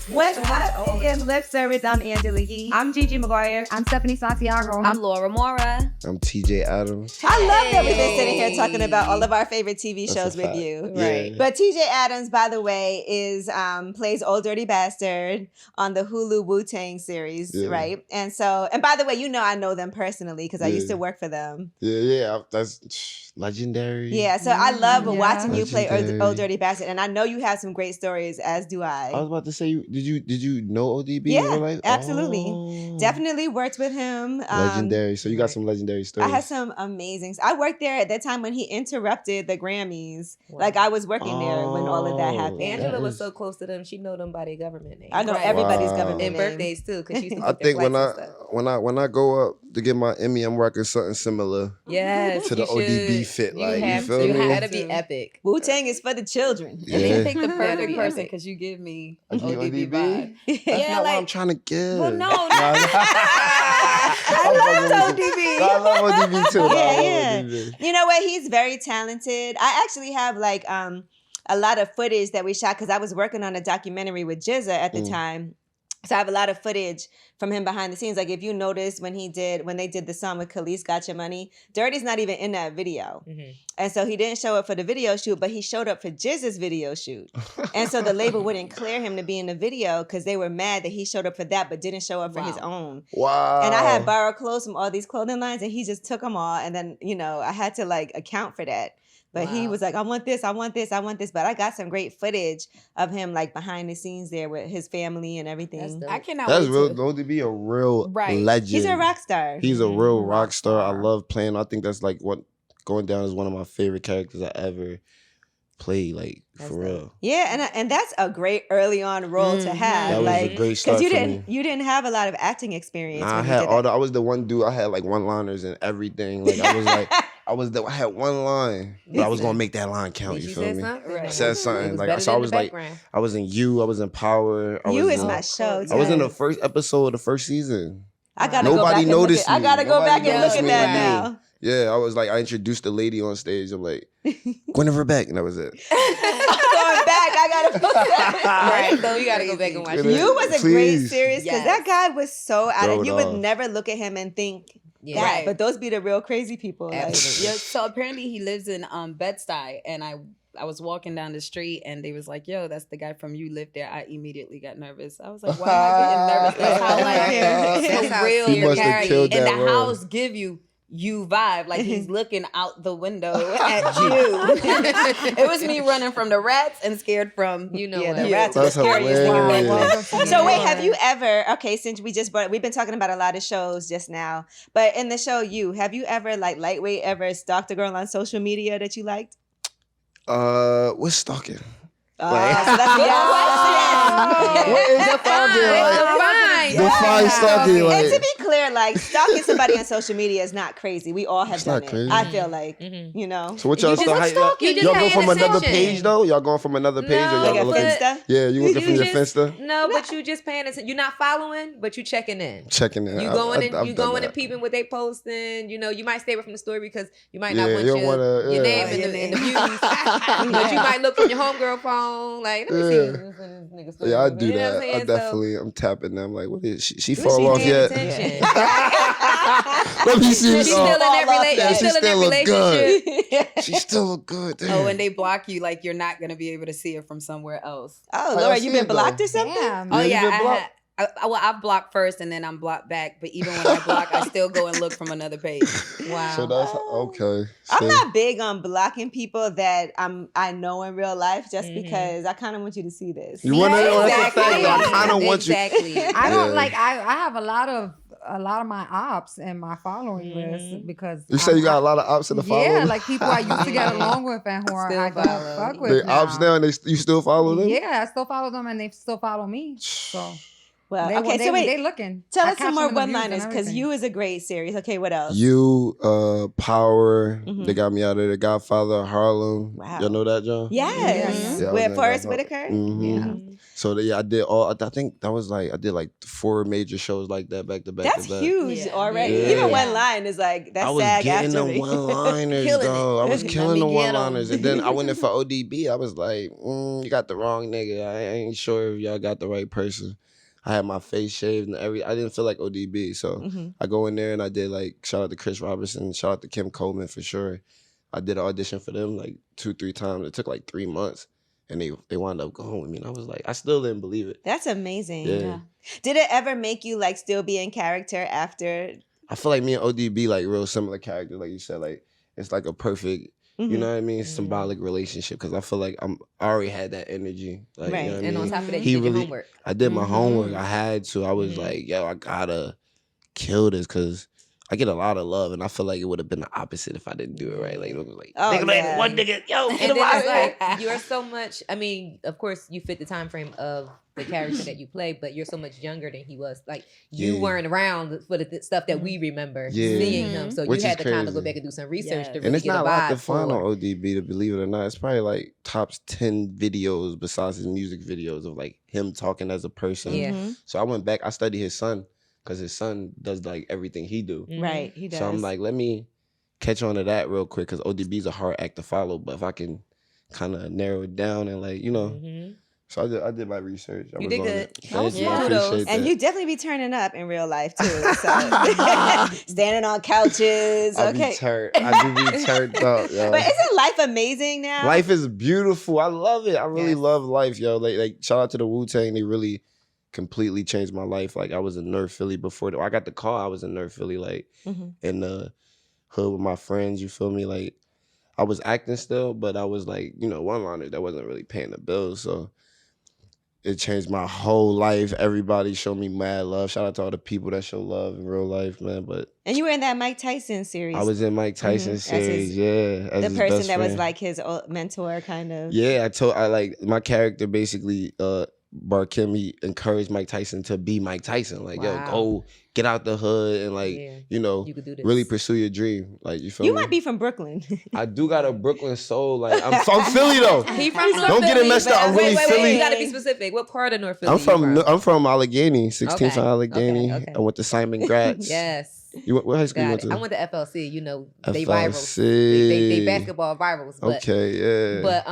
What's up? In lip service, I'm Angela Yee. I'm Gigi Maguire. I'm Stephanie Santiago. I'm Mora. I'm TJ Adams. I love that we've been sitting here talking about all of our favorite TV shows with you. Right. But TJ Adams, by the way, is plays Old Dirty Bastard on the Hulu Wu-Tang series, right? And so, and by the way, you know I know them personally because I used to work for them. Yeah, that's legendary. Yeah, so I love watching you play Legendary. Old Dirty Bastard, and I know you have some great stories, as do I. I was about to say, did you know ODB? Yeah, in real life? absolutely. Oh. Definitely worked with him. Legendary. So you got some legendary stories. I had some amazing. I worked there at that time when he interrupted the Grammys. Wow. Like I was working there when all of that happened. Angela was so close to them; she know them by their government name. I know everybody's government and name. birthdays too. Because she used to I book their think flights when I go up to get my Emmy, I'm rocking something similar. Yes, to the ODB fit. Like you feel me? You gotta be epic. Wu-Tang is for the children. Yeah. And they picked the perfect person because you give me ODB vibe. That's not what I'm trying to give. Well, no. I love ODB. I love ODB too. Yeah. You know what? He's very talented. I actually have like a lot of footage that we shot because I was working on a documentary with Jizza at the time. So I have a lot of footage from him behind the scenes. Like if you notice when they did the song with Khalees, Got Your Money, Dirty's not even in that video. Mm-hmm. And so he didn't show up for the video shoot, but he showed up for Jizza's video shoot. And so the label wouldn't clear him to be in the video because they were mad that he showed up for that, but didn't show up for his own. Wow. And I had borrowed clothes from all these clothing lines and he just took them all. And then, I had to like account for that. But he was like, I want this. But I got some great footage of him like behind the scenes there with his family and everything. I cannot That's wait real. to... ODB a real legend. He's a rock star. He's a real rock star. I love playing. I think that's like what going down as one of my favorite characters I ever played. Like for real. Yeah, and that's a great early on role to have. That was a great start because for me. You didn't have a lot of acting experience. Nah, I was the one dude. I had like one-liners and everything. Like I was like. I had one line, but I was gonna make that line count. You feel me? Right. I said something like so. I was like, I was in You. I was in Power. You is my show. I was in the first episode of the first season. I gotta Nobody go back noticed me. I gotta go back and look at me that now. Yeah, I was like, I introduced the lady on stage. I'm like, Guinevere Beck, and that was it. Going back, I gotta put that. Right, so you gotta go back and watch it. You was a great series because that guy was so out of. You would off. never look at him and think. Yeah. Right. But those be the real crazy people. Like. Yeah, so apparently he lives in Bed-Stuy, and I was walking down the street and they was like, yo, that's the guy from You Live There. I immediately got nervous. I was like, why am I getting nervous? That's how like so real your character and the house give you vibe. Like he's looking out the window at you. It was me running from the rats and scared from the rats are the scariest thing. So wait, have you ever, since we've been talking about a lot of shows just now, but in the show have you ever like lightweight ever stalked a girl on social media that you liked? What's stalking? So that's what is stalking? Define stalking. Like. And to be clear, like stalking somebody on social media is not crazy. We all have done it. Crazy. I feel like, So what y'all stalk? Y'all go from another page though? Y'all going from another page? No, or y'all like a Finsta? Yeah, you looking from your Finsta? No, but you just paying attention. You're not following, but you checking in. Checking in. You going and peeping what they posting. You might stay away from the story because you might not want your name in the views. But you might look from your homegirl phone. Like, let me see this nigga story. Yeah, I do that. I'm tapping them. Like, what is she fall off yet? Let me see. She's still in that relationship. She still look good. Damn. Oh, when they block you, like you're not gonna be able to see her from somewhere else. Oh, Laura, you been blocked or something? Damn. Oh yeah, I blocked first and then I'm blocked back. But even when I block, I still go and look from another page. Wow. So that's okay. I'm not big on blocking people that I know in real life just because I kind of want you to see this. You want to exactly. I kind of want you. I don't like. I have a lot of my ops in my following list because you say you got a lot of ops in the following. Yeah, like people I used to get along with and who I don't fuck with. They ops now and you still follow them? Yeah, I still follow them and they still follow me. So Well, They, okay, they, so wait. they looking. Tell I us some catch more them in the views and one-liners because everything. You is a great series. Okay, what else? You, Power, Mhm. They Got Me Out of the Godfather, Harlem. Wow. Y'all know that, John? Yes. Yeah, I was With in Forrest Godfather. Whitaker. Mhm. So I did all. I think that was like I did like 4 major shows like that back to back. That's to back. huge Yeah. already. Yeah. Even one line is like that's I was SAG getting after the me. one-liners, Killing it. though. I was Let killing the me get 'em. one-liners, and then I went in for ODB. I was like, you got the wrong nigga. I ain't sure if y'all got the right person. I had my face shaved and I didn't feel like ODB, so I go in there and I did like shout out to Chris Robertson, shout out to Kim Coleman for sure. I did an audition for them like 2-3 times. It took like 3 months, and they wound up going with me. And I was like, I still didn't believe it. That's amazing. Yeah. Did it ever make you like still be in character after? I feel like me and ODB like real similar characters, like you said. Like it's like a perfect, you know what I mean, symbolic relationship. Because I feel like I already had that energy, like Right. you know what I And mean. on top of that, He you did your really- homework. I did my homework. I had to. I was like, yo, I gotta kill this because I get a lot of love, and I feel like it would have been the opposite if I didn't do it right. Like it was like, Oh, nigga, yeah. one nigga, yo, And get then him out it's here. like you're so much. I mean, of course, you fit the time frame of the character that you play, but you're so much younger than he was. Like you Yeah. weren't around for the stuff that we remember Yeah. seeing him, so Which you had is to kind of go crazy. back and do some research Yes. to really And it's get not a a lot to vibe find on for. ODB, to believe it or not. It's probably like tops 10 videos besides his music videos of like him talking as a person. Yeah. So I went back, I studied his son because his son does like everything he do. Mhm. Right, he does. So I'm like, let me catch on to that real quick because ODB's a hard act to follow. But if I can kind of narrow it down and like, you know, Mhm. so I did my research. I You was did on good. it. That was Thank you. I smart. appreciate and that. you definitely be turning up in real life too. So standing on couches. I Okay. be turned. I do be turned up, yo. But isn't life amazing now? Life is beautiful. I love it. I really Yes. love life, yo. Like shout out to the Wu-Tang. They really completely changed my life. Like I was in North Philly before. I got the call. I was in North Philly, like in the hood with my friends. You feel me? Like I was acting still, but I was like, you know, one-liner that wasn't really paying the bills. So it changed my whole life. Everybody showed me mad love. Shout out to all the people that show love in real life, man. But And you were in that Mike Tyson series. I was in Mike Tyson's As his- series, yeah. As the his person best that was friend. like his mentor, kind of. Yeah, I like my character basically, Barkim, he encouraged Mike Tyson to be Mike Tyson. Like, Wow. yo, go get out the hood and like, Yeah. you know, You could do this. really pursue your dream. Like, you feel You me? might be from Brooklyn. I do got a Brooklyn soul. Like, I'm Philly though. He from North Don't get it Philly, messed up. but- I'm really wait, Philly. You got to be specific. What part of North Philly? I'm you from Allegheny, 16th Okay, on Allegheny. okay. I went to Simon Gratz. Yes. What high school you Got went it. to? I went to FLC. You know, they FLC. virals. They basketball virals. But, Okay, yeah. But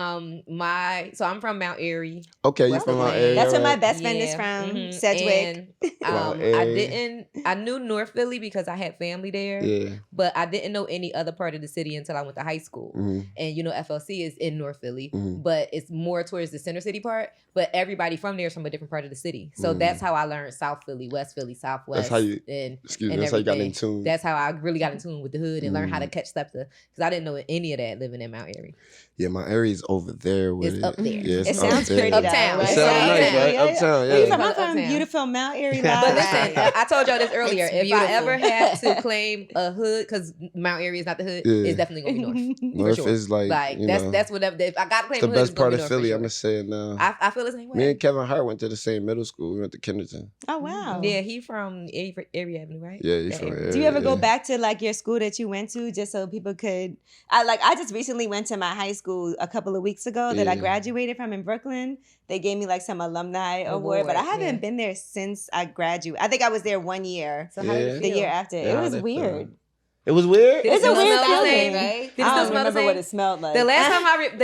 so I'm from Mount Airy. Okay, you West from my Atlanta. area. That's where my right? best friend is Yeah, from, mhm. Sedgwick. And, Wow, I knew North Philly because I had family there. Yeah. But I didn't know any other part of the city until I went to high school. Mhm. And you know, FLC is in North Philly, Mhm. but it's more towards the center city part. But everybody from there is from a different part of the city. So Mhm. that's how I learned South Philly, West Philly, Southwest. how you- and Excuse me. and That's how you got in everything. tune. That's how I really got in tune with the hood and learned how to Mm. catch stuff because I didn't know any of that living in Mount Airy. Yeah, my area's over there with It's it. up there. Yeah, It it's sounds up there. pretty though, Uptown. right? It sounds Yeah, nice, yeah, right? yeah. Uptown, Where you yeah. from? I'm from Uptown. beautiful Mount Airy. But Live. listen, I told y'all this earlier. It's If I beautiful. ever had to claim a hood, because Mount Airy is not the hood, Yeah. it's definitely gonna be North. North sure. is like, you know, that's whatever. If I gotta claim it's the a hood, best it's gonna part be of North Philly. for I'm gonna sure. say it now. I feel the same way. Me and Kevin Hart went to the same middle school. We went to Kennerton. Oh wow. Yeah, he from Erie Avenue, right? Yeah, you That from area. area. Do you ever go yeah. back to like your school that you went to just so people could? I just recently went to my high school a couple of weeks ago that I Yeah. graduated from in Brooklyn. They gave me like some alumni award, but I haven't yeah. been there since I graduated. I think I was there 1 year. So how did Yeah. it The feel? year after, Yeah, it how was that weird. felt. It was weird. Did it It's a still weird smell the feeling. same, right? Did it I still don't smell the remember same? what it smelled like. The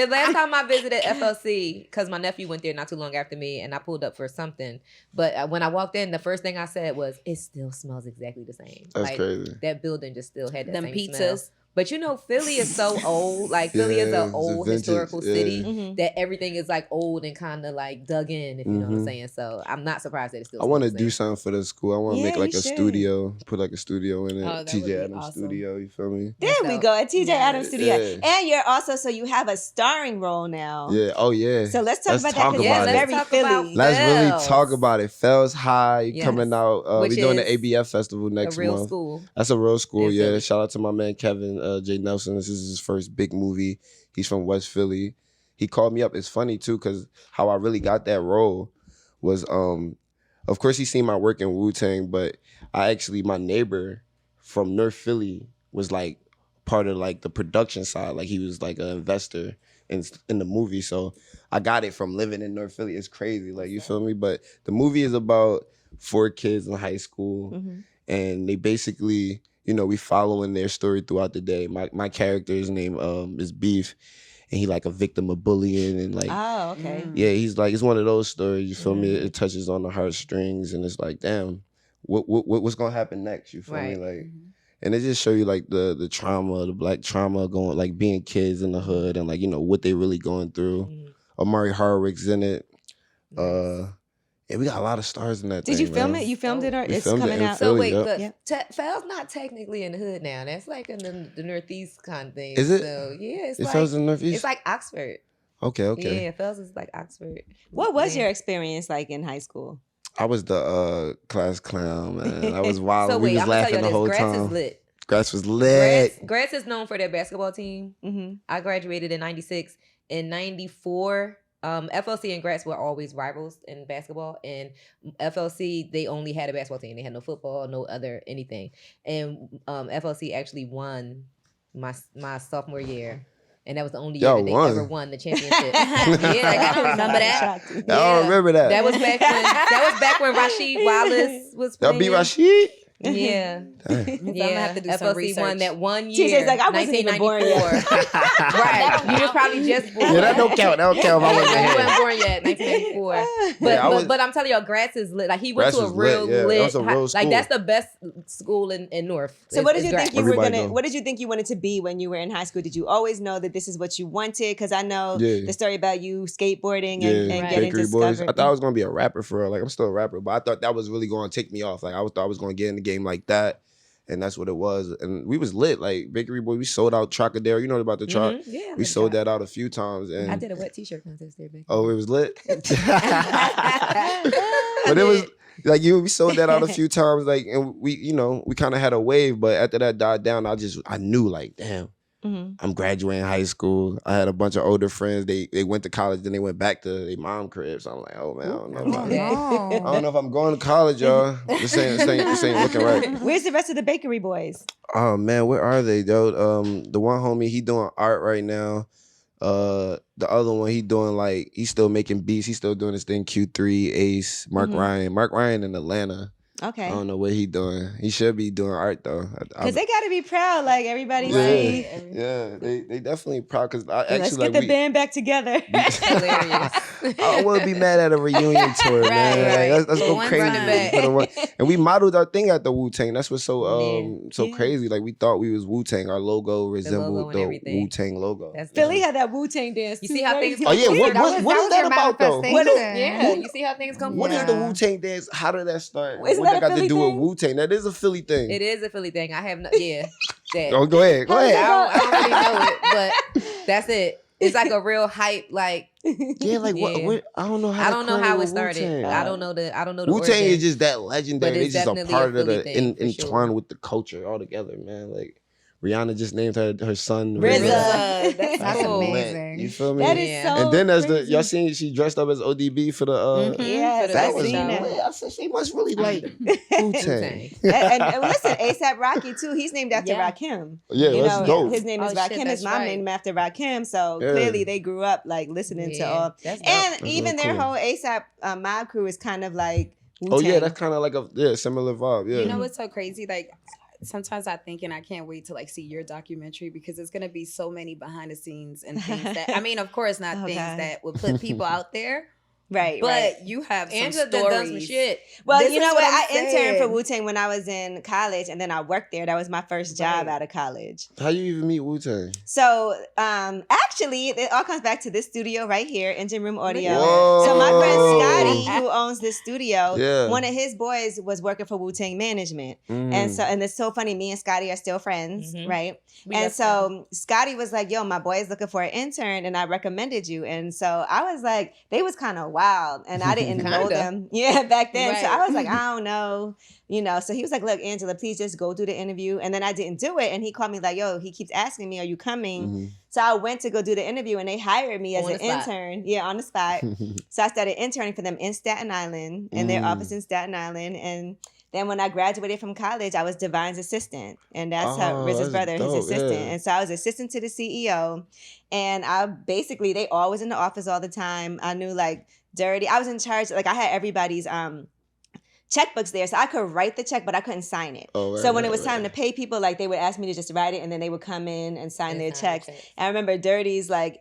last time I visited FLC, because my nephew went there not too long after me, and I pulled up for something. But when I walked in, the first thing I said was, "It still smells exactly the same." That's like, crazy. That building just still had that Them same pizzas. smell. But you know, Philly is so old. Like Philly is Yeah, an it's old vintage, historical yeah. city Mhm. that everything is like old and kind of like dug in. If you know what I'm Mhm. saying. So I'm not surprised that it still. I want to smells the do same. something for the school. I want to Yeah, make like you a should. studio, put like a studio in it. Oh, that would TJ be Adams awesome. studio. You feel me? There That's we dope. go at TJ Yeah. Adams Studio, Yeah. and you're also so you have a starring role now. Yeah. Oh yeah. So let's talk Let's about talk that because about it's it. very Let's talk Philly. about Let's really Fells. talk about it. Fells High Yes. coming out. Which We're doing the is ABF festival A next real month. school. That's a real school, in yeah. Philly. Shout out to my man Kevin J. Nelson. This is his first big movie. He's from West Philly. He called me up. It's funny too, because how I really got that role was of course he seen my work in Wu-Tang, but my neighbor from North Philly was like part of like the production side. Like he was like an investor in the movie. So I got it from living in North Philly. It's crazy. Like, you feel me? But the movie is about 4 kids in high school, and they basically, you know, we following their story throughout the day. My character's name is Beef, and he like a victim of bullying and like, oh, okay. yeah, he's like, it's one of those stories, you feel me? It touches on the heartstrings, and it's like, damn, what's gonna happen next? You feel me? Like, and it just show you like the trauma, the Black trauma going, like being kids in the hood and like, you know, what they really going through. Amari Hardwick's in it. Yeah, we got a lot of stars in that. Did thing, you film man. it? You filmed it, or We it's filmed it coming in out? Philly. So wait, Yep. but Fel's not technically in the hood now. That's like in the Northeast kind of thing. Is it? So yeah, it's It like Fel's in Northeast? it's like Oxford. Okay. Yeah, Fel's is like Oxford. What was Yeah. your experience like in high school? I was the class clown, man. I was wild. So We wait, was I'm gonna laughing tell the you whole this. Grass time. is lit. Grass was lit. Grass is known for their basketball team. Mm-hmm. I graduated in '96. In '94, FLC and Gratz were always rivals in basketball. And FLC, they only had a basketball team. They had no football, no other anything. And FLC actually won my sophomore year. And that was the only year that they ever won the championship. I don't remember that. I don't remember that. That was back when Rasheed Wallace was Y'all playing. beat Rashid? Yeah. I'm gonna have to do some FLC research. won that one year. TJ's like, I wasn't even born yet. Right. You was probably just born. Yeah, that don't count. That don't count if I wasn't You here. weren't born yet, 1994. But I'm telling y'all, Gratz is lit. Like he went Gratz to a was real lit, yeah. lit. That was a real Like school. that's the best school in North. So what did you Gratz. think you were Everybody gonna? know. What did you think you wanted to be when you were in high school? Did you always know that this is what you wanted? Because I know the story about you skateboarding and getting Bakery discovered. Boys. I thought I was gonna be a rapper for real. Like I'm still a rapper, but I thought that was really gonna take me off. Like I thought I was gonna get in the game like that. And that's what it was. And we was lit. Like Bakery Boy, we sold out Trocadero. You know about the Troc? Yeah, We sold that out a few times. And I did a wet t-shirt contest there, baby. oh, it was lit. But it was like we sold that out a few times. Like, and we kind of had a wave. But after that died down, I knew like, damn. I'm graduating high school. I had a bunch of older friends. They went to college, then they went back to their mom crib. So I'm like, oh man, I don't know. I don't know if I'm going to college, y'all. This ain't looking right. Where's the rest of the Bakery Boys? Oh man, where are they, though? The one homie, he doing art right now. The other one, he's still making beats. He's still doing his thing. Q3, Ace, Mark Ryan. Mark Ryan in Atlanta. Okay. I don't know what he doing. He should be doing art though. Because they got to be proud, like everybody see. Yeah, they definitely proud. Because Let's get the band back together. Hilarious. I wouldn't be mad at a reunion tour, man. Like, let's go One crazy. run And we modeled our thing at the Wu-Tang. That's what's so crazy. Like we thought we was Wu-Tang. Our logo resembled the Wu-Tang logo. Philly had that Wu-Tang dance. You see how things Oh yeah, what is that about though? Yeah, you see how things come What is from? the Wu-Tang dance? How did that start? Isn't What that that got a to do Philly with thing? Wu-Tang? That is a Philly thing. It is a Philly thing. I have no, that. Oh, go ahead. I don't really know it, but that's it. It's like a real hype, like Yeah, like what? I don't know how. I don't know how it with started. Wu-Tang. I don't know the Wu-Tang origin. is just that legendary. But They it's just a definitely part a of Philly the thing, for entwined sure. with the culture altogether, man. Like Rihanna just named her son RZA. That's lit. amazing. You feel me? That is Yeah. so And then as crazy. y'all seen she dressed up as ODB for the Yes, that I've was seen lit. it. I said she must really like Wu-Tang. Wu-Tang. and listen, ASAP Rocky too. He's named after Yeah. Rakim. Yeah, You that's know, dope. his name is Oh, Rakim. shit, His that's mom right. named him after Rakim. So Yeah. clearly they grew up like listening to all. That's dope. And That's even real their cool. whole ASAP mob crew is kind of like Wu-Tang. Oh yeah, that's kind of like a similar vibe. Yeah. You know what's so crazy? Like sometimes I think, and I can't wait to like see your documentary because it's gonna be so many behind the scenes and things that I mean, of course, not Oh, things God. that would put people out there, right, but right. you have some Angela done some stories. shit. Well, This you is know what what? I I'm interned for saying. Wu-Tang when I was in college, and then I worked there. That was my first job Right. out of college. How you even meet Wu-Tang? So, actually, it all comes back to this studio right here, Engine Room Audio. Whoa. So my friend Scotty, who owns this studio, Yeah. one of his boys was working for Wu-Tang Management. And it's so funny, me and Scotty are still friends, right? And so Scotty was like, yo, my boy is looking for an intern and I recommended you. And so I was like, they was kind of wild and I didn't know Kinda. them. Yeah, back then. So Right. I was like, I don't know. You know, so he was like, look, Angela, please just go do the interview. And then I didn't do it. And he called me like, yo, he keeps asking me, are you coming So I went to go do the interview and they hired me as On an the spot. intern. Yeah, on the spot. So I started interning for them in Staten Island, in their office in Staten Island. And then when I graduated from college, I was Divine's assistant. And that's Riz's brother, his assistant. Yeah. And so I was assistant to the CEO. And I basically, they all was in the office all the time. I knew like dirty. I was in charge, like I had everybody's checkbooks there. So I could write the check, but I couldn't sign it. Oh, right, so when it right, was time right. to pay people, like they would ask me to just write it and then they would come in and sign And their sign checks. the checks. And I remember Dirty's like,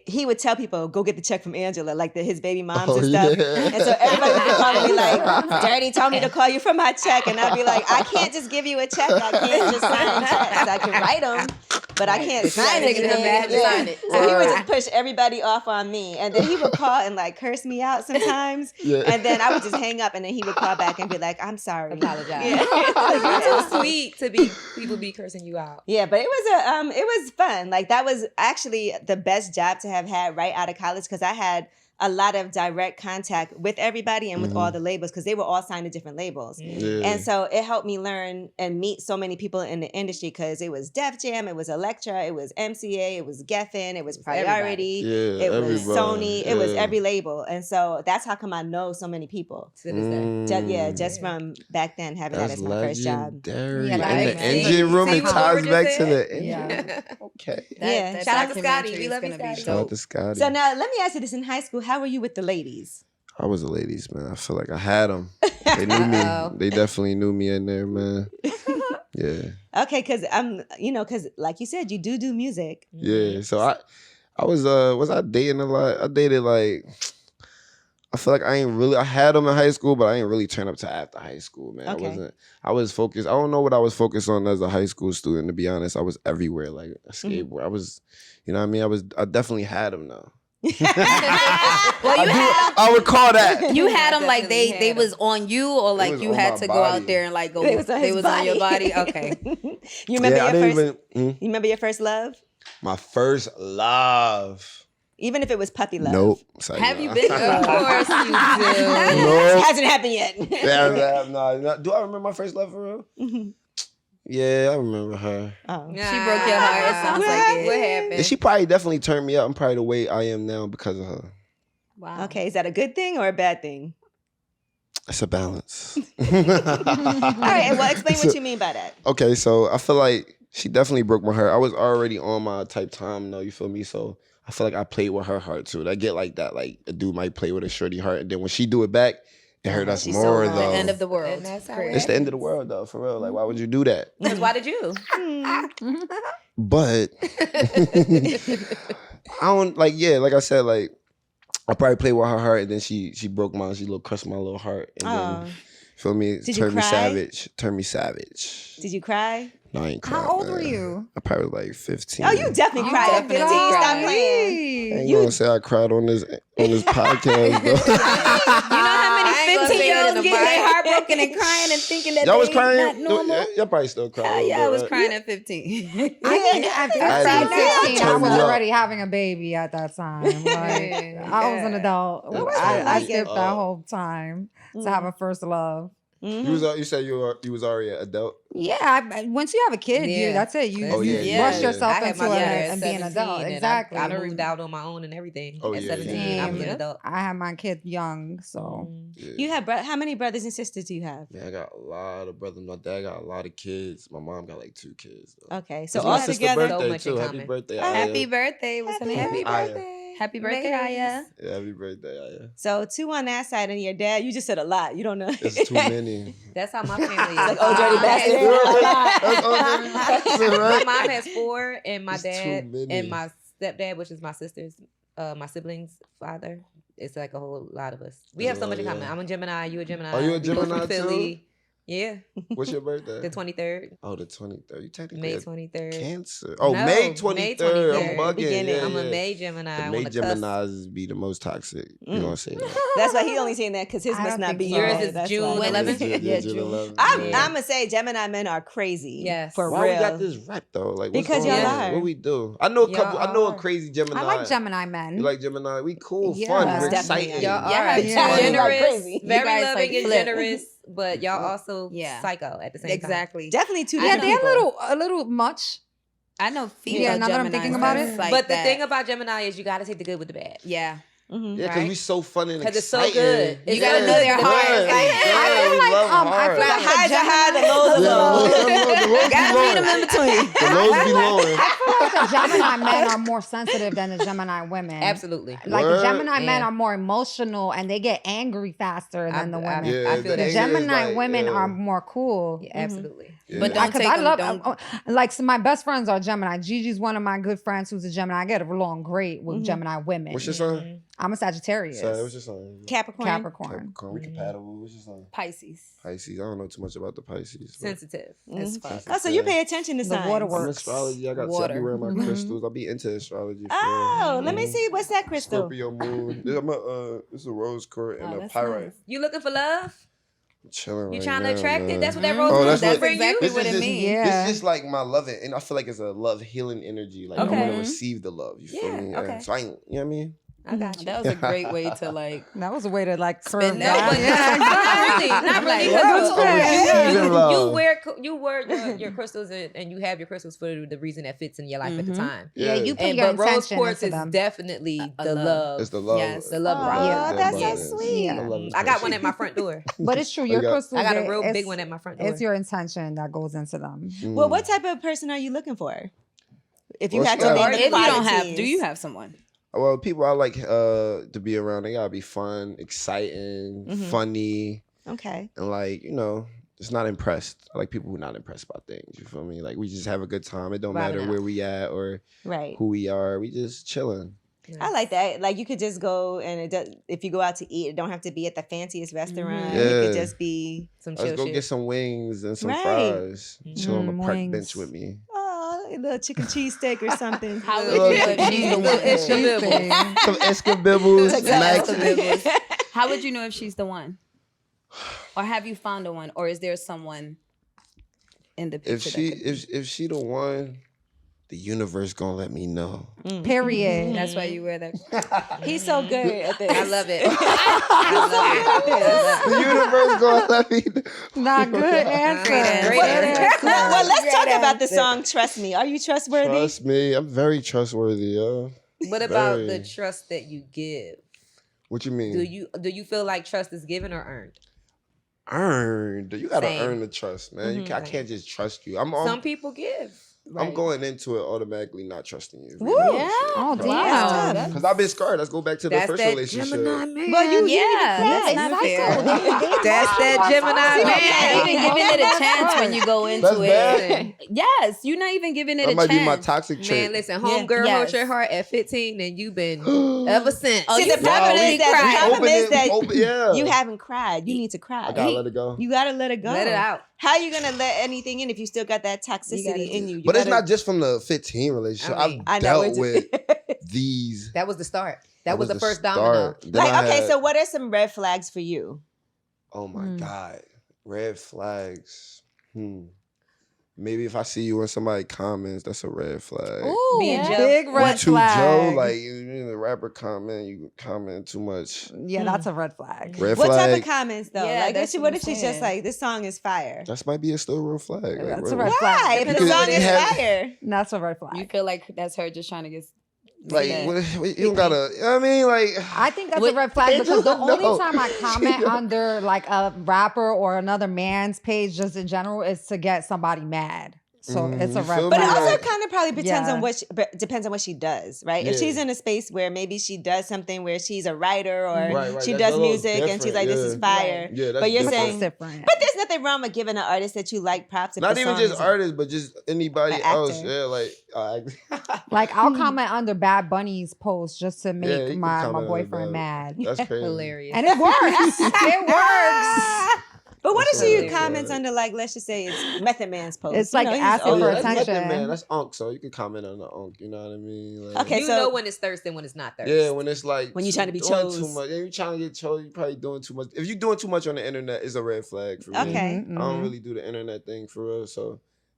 he would tell people, go get the check from Angela, like his baby moms Oh, and stuff. yeah. And so everybody would call me like, Dirty told me to call you for my check. And I'd be like, I can't just give you a check. I can't just sign checks. I can write them, but I can't sign Nigga anything. have to sign it. So he would just push everybody off on me. And then he would call and like curse me out sometimes. Yeah. And then I would just hang up and then he would call back and be like, I'm sorry. Apologize. Yeah. You're too sweet to be people be cursing you out. Yeah, but it was fun. Like that was actually the best job to have had right out of college because I had a lot of direct contact with everybody and with all the labels because they were all signed to different labels. Yeah. And so it helped me learn and meet so many people in the industry because it was Def Jam, it was Elektra, it was MCA, it was Geffen, it was Priority, Yeah, it was everybody. Sony, it was Yeah. every label. And so that's how come I know so many people. To this day. Just from back then having that That's as my first job. legendary. Yeah, In like, the see- engine room, see it what ties Laura back just to said? the engine. Yeah. Okay. Yeah. That Shout out to Scotty. documentary We is love you, gonna be Scotty. Shout out dope. to Scotty. So now let me ask you this. In high school, how were you with the ladies? I was the ladies, man. I feel like I had them. They knew me. Uh-oh. They definitely knew me in there, man. Yeah. Okay, because because like you said, you do music. Yeah. So I was I dating a lot? I dated like, I feel like I had them in high school, but I ain't really turn up to after high school, man. Okay. I was focused. I don't know what I was focused on as a high school student, to be honest. I was everywhere, like a skateboard. I was, you know what I mean? I definitely had them though. Well, you had I would call that. you had them like Definitely they had was on you, or like was you on had my to go body. out there and like go. They was on They his was on your body. body. Okay. You remember I your didn't first? even. You remember your first love? My first love. Even if it was puppy love. Nope. Sorry, Have nah. you been? Of course you do. Nope. Hasn't happened yet. Yeah, no. Do I remember my first love for real? Yeah, I remember her. Oh. She broke your heart. It sounds like it. What happened? And she probably definitely turned me up. I'm probably the way I am now because of her. Wow. Okay, is that a good thing or a bad thing? It's a balance. All right, well, explain what you mean by that. Okay, so I feel like she definitely broke my heart. I was already on my type time, though, you feel me? So I feel like I played with her heart, too. I get like that. Like, a dude might play with a shorty heart, and then when she do it back, it hurt us She's so more, wrong. though. The end of the world. And that's how Correct. It's the end of the world, though, for real. Like, why would you do that? Because why did you? But I don't, like, yeah, like I said, like, I probably played with her heart, and then she broke mine. She crushed my little heart. And Oh. then, feel me? Did you Turned me cry? savage. Turned me savage. Did you cry? No, I ain't crying. How old were man. you? I probably was like 15. Oh, you definitely cried at 15. definitely Stop cried. playing. I ain't gonna say I cried on this podcast, though. You know how I many ain't gonna say it 15-year-olds in the getting their mic. heart broken and crying and thinking that Y'all was they crying? not normal? Y'all probably still crying. Yeah, I was crying at 15. I think at I 15, I turned was me up. already having a baby at that time. Like, I was an adult. What was I that like? skipped that whole time to have a first love. You said you was already an adult. Yeah, once you have a kid, Yeah. that's it. You, Oh, you yeah, brush yeah. yourself I had into my it daughter and at be an 17, adult. and Exactly. I moved out on my own and everything. Oh, at yeah, 17, yeah, I was an yeah. adult. I had my kid young, so Yeah. You have how many brothers and sisters do you have? Man, I got a lot of brothers. My dad got a lot of kids. My mom got like 2 kids. Though. Okay, so It's all my sister's together. birthday much too. in Happy common. birthday! Happy Aya. birthday. What's her name? Happy birthday. Happy birthday, Aya. Yeah, happy birthday! Aya. So 2 on that side, and your dad. You just said a lot. You don't know. It's too many. That's how my family is. Like, oh, dirty bastard. That's all dirty bastard, right? My mom has 4, and my It's too dad many. and my stepdad, which is my sister's, my siblings' father. It's like a whole lot of us. We have so Oh, much in common. yeah. I'm a Gemini. You a Gemini. Are you a We both from Gemini too? Philly. Yeah, What's your birthday? the 23rd, Oh, the 23rd. You technically May a 23rd. Cancer. Oh, No, May May 23rd. 23rd. I'm bugging. Beginning. Yeah, I'm a yeah. May Gemini. The I May want to cuss. Geminis be the most toxic. You know what I'm saying? That's why he only saying that because his I must don't not think be so. yours. Yours is That's June why. 11th? Yeah, June. June 11th. I'm Yeah. gonna say Gemini men are crazy. Yes. for Why real. we got this rap though? Like, what's Because going y'all on? are. What we do? I know a Y'all couple. I know a are. crazy Gemini. I like Gemini men. You like Gemini? We cool, Yes, fun, we're definitely. exciting. Y'all Yeah, are yeah. generous, Like crazy. You very guys, loving like, and flip. generous, but y'all also Yeah. psycho at the same time. Exactly. Definitely 2 yeah, different they're people. a little much. I know female Yeah, now that I'm Geminis thinking about that's it. like But the that. thing about Gemini is you got to take the good with the bad. Yeah. Mhm. Yeah, because Right? we so fun and Because exciting. it's so good. You gotta know their heart. Yeah, I yeah, feel we like love I hard. feel The like highs are high, the Gemini- lows are Yeah, low. the lows be Gotta meet them low. in between. The lows be lowing. I feel like the Gemini men are more sensitive than the Gemini women. Absolutely. Like the Word? Gemini men Yeah. are more emotional and they get angry faster than the women. Yeah, I feel The that. shit is Gemini like, women yeah. are more cool. Yeah, absolutely. Yeah. But don't Because take I them. love, Don't. like, so my best friends are Gemini. Gigi's one of my good friends who's a Gemini. I get along great with Mhm. Gemini women. What's your son? I'm a Sagittarius. Sorry, what's your son? Capricorn. Capricorn. We compatible. What's your son? Pisces. Pisces. I don't know too much about the Pisces. but- Sensitive. As Mhm. fuck. Oh, so you pay attention to The signs. water I'm works. astrology. I got Water. to be wearing my Mhm. crystals. I'll be into astrology. For Oh, let me Mhm. see. What's that crystal? Scorpio moon. It's a rose quartz and Oh, a that's pyrite. nice. You looking for love? Chilling You right trying now, to attract man. it? That's what that Mhm. rose Oh, quartz that's does what- bring exactly you. what it just, means. Yeah. This is just like my love it, and I feel like it's a love healing energy. Like I want Okay. to receive the love. You feel Yeah, me? okay. So I ain't, you know what I mean? I got you. That was a great way to like. That was a way to like Spin curve that. No, but that. not really. Not I'm really. like, because what? Receiving you love. wear your crystals and you have your crystals for the reason that fits in your life at the Mhm. time. Yeah, you put And your but rose intention quartz into is them. definitely A the love. love. It's the love. Yes. The love Oh, rock. that's so abundance. sweet. Yeah. I love I got one at my front door. But it's true. You Your got- crystals. I got a real it's- big one at my front door. It's your intention that goes into them. Well, what type of person are you looking for? If you Well, had to Scott, name Or the if you don't have, qualities. do you have someone? Well, people I like to be around, they gotta be fun, exciting, Mhm. funny, Okay. and like, just not impressed. I like people who are not impressed by things. You feel me? Like we just have a good time. It don't Vibing matter out. where we at or Right. who we are. We just chilling. I like that. Like you could just go and it does, if you go out to eat, it don't have to be at the fanciest restaurant. It could Yeah. just be Some Let's chill go shit. get some wings and some Right. fries. Chill on the park wings. bench with me. a little chicken cheesesteak or something. How Little would you know if she's the Little one? extra bibble. Some Escabibbles, Some Max. Escabibbles. How would you know if she's the one? Or have you found a one? Or is there someone in the picture? If she the one, the universe gonna let me know. Period. That's why you wear that. He's so good at this. I love it. I The universe gonna let me know. Not good answer. Great Good answer. answer. Well, let's talk Great about the answer. song "Trust Me." Are you trustworthy? Trust me, I'm very trustworthy, yo. What about the Very. trust that you give? What you mean? Do you feel like trust is given or earned? Earned. You gotta Same. earn the trust, man. Mhm. I can't just trust you. I'm Some people give. I'm going into it automatically not trusting you. Woo! Yeah. Oh, damn. Wow. Because I've been scarred. Let's go back to the That's first that relationship. Gemini man. Well, you Yeah, that's not fair. That's that Gemini You're man. not even giving it a chance when you go into That's it. bad. Yes, you're not even giving it That a might chance. be my toxic trait. Man, listen, homegirl Yes. hurt your heart at 15 and you've been ever since. Oh, See, you the problem definitely is that cried. the problem is that yeah. you haven't cried. You need to cry. I gotta let it go. You gotta let it go. Let it out. How you gonna let anything in if you still got that toxicity in you? You But it's gotta- not just from the 15 relationship. I mean, I I've know dealt it's with these. That was the start. That was the first start. domino. Then I like, okay, had- so what are some red flags for you? Oh my God. Red flags. Maybe if I see you in somebody comments, that's a red flag. Ooh, Being Joe. big red Too flag. Joe, like you in the rapper comment, you comment too much. Yeah, that's a red flag. Red What flag. type of comments though? Yeah, like, that's what what if I'm she's just saying. like, "This song is fire"? That might be a still real flag. Like, That's what- a red Why? flag. If the Because song they is have- fire, That's a red flag. You feel like that's her just trying to get. Like, Yeah. what, you don't gotta, you know what I mean? Like, I think that's What- a red flag because the No. only time I comment under like a rapper or another man's page, just in general, is to get somebody mad. So it's a you red feel but me? it flag. also Like- kind of probably depends Yeah. on depends on what she does, right? If Yeah. she's in a space where maybe she does something where she's a writer or Right, she that's does a little music and she's different, like, "This is yeah. fire," yeah, that's but you're different. saying, That's different. but there's nothing wrong with giving an artist that you like props. If Not the even song just is- artists, but just anybody An else. actor. Yeah, like, Like I'll comment under Bad Bunny's post just to Yeah, make you can my comment under boyfriend Bad- mad. that's crazy. Hilarious. And it works. It works. But what if That's she hilarious. comments under, like, let's just say it's Method Man's post? It's like he's asking Oh, always- for yeah, that's attention. Method Man. That's Unk, so you can comment on the Unk. You know what I mean? Like, Okay, you so- know when it's thirst and when it's not thirst. yeah, when it's like When you trying to be doing chose. too much. Yeah, you trying to get chose. You probably doing too much. If you doing too much on the internet, it's a red flag for me. Okay. Mhm, I don't mhm. really do the internet thing for real. So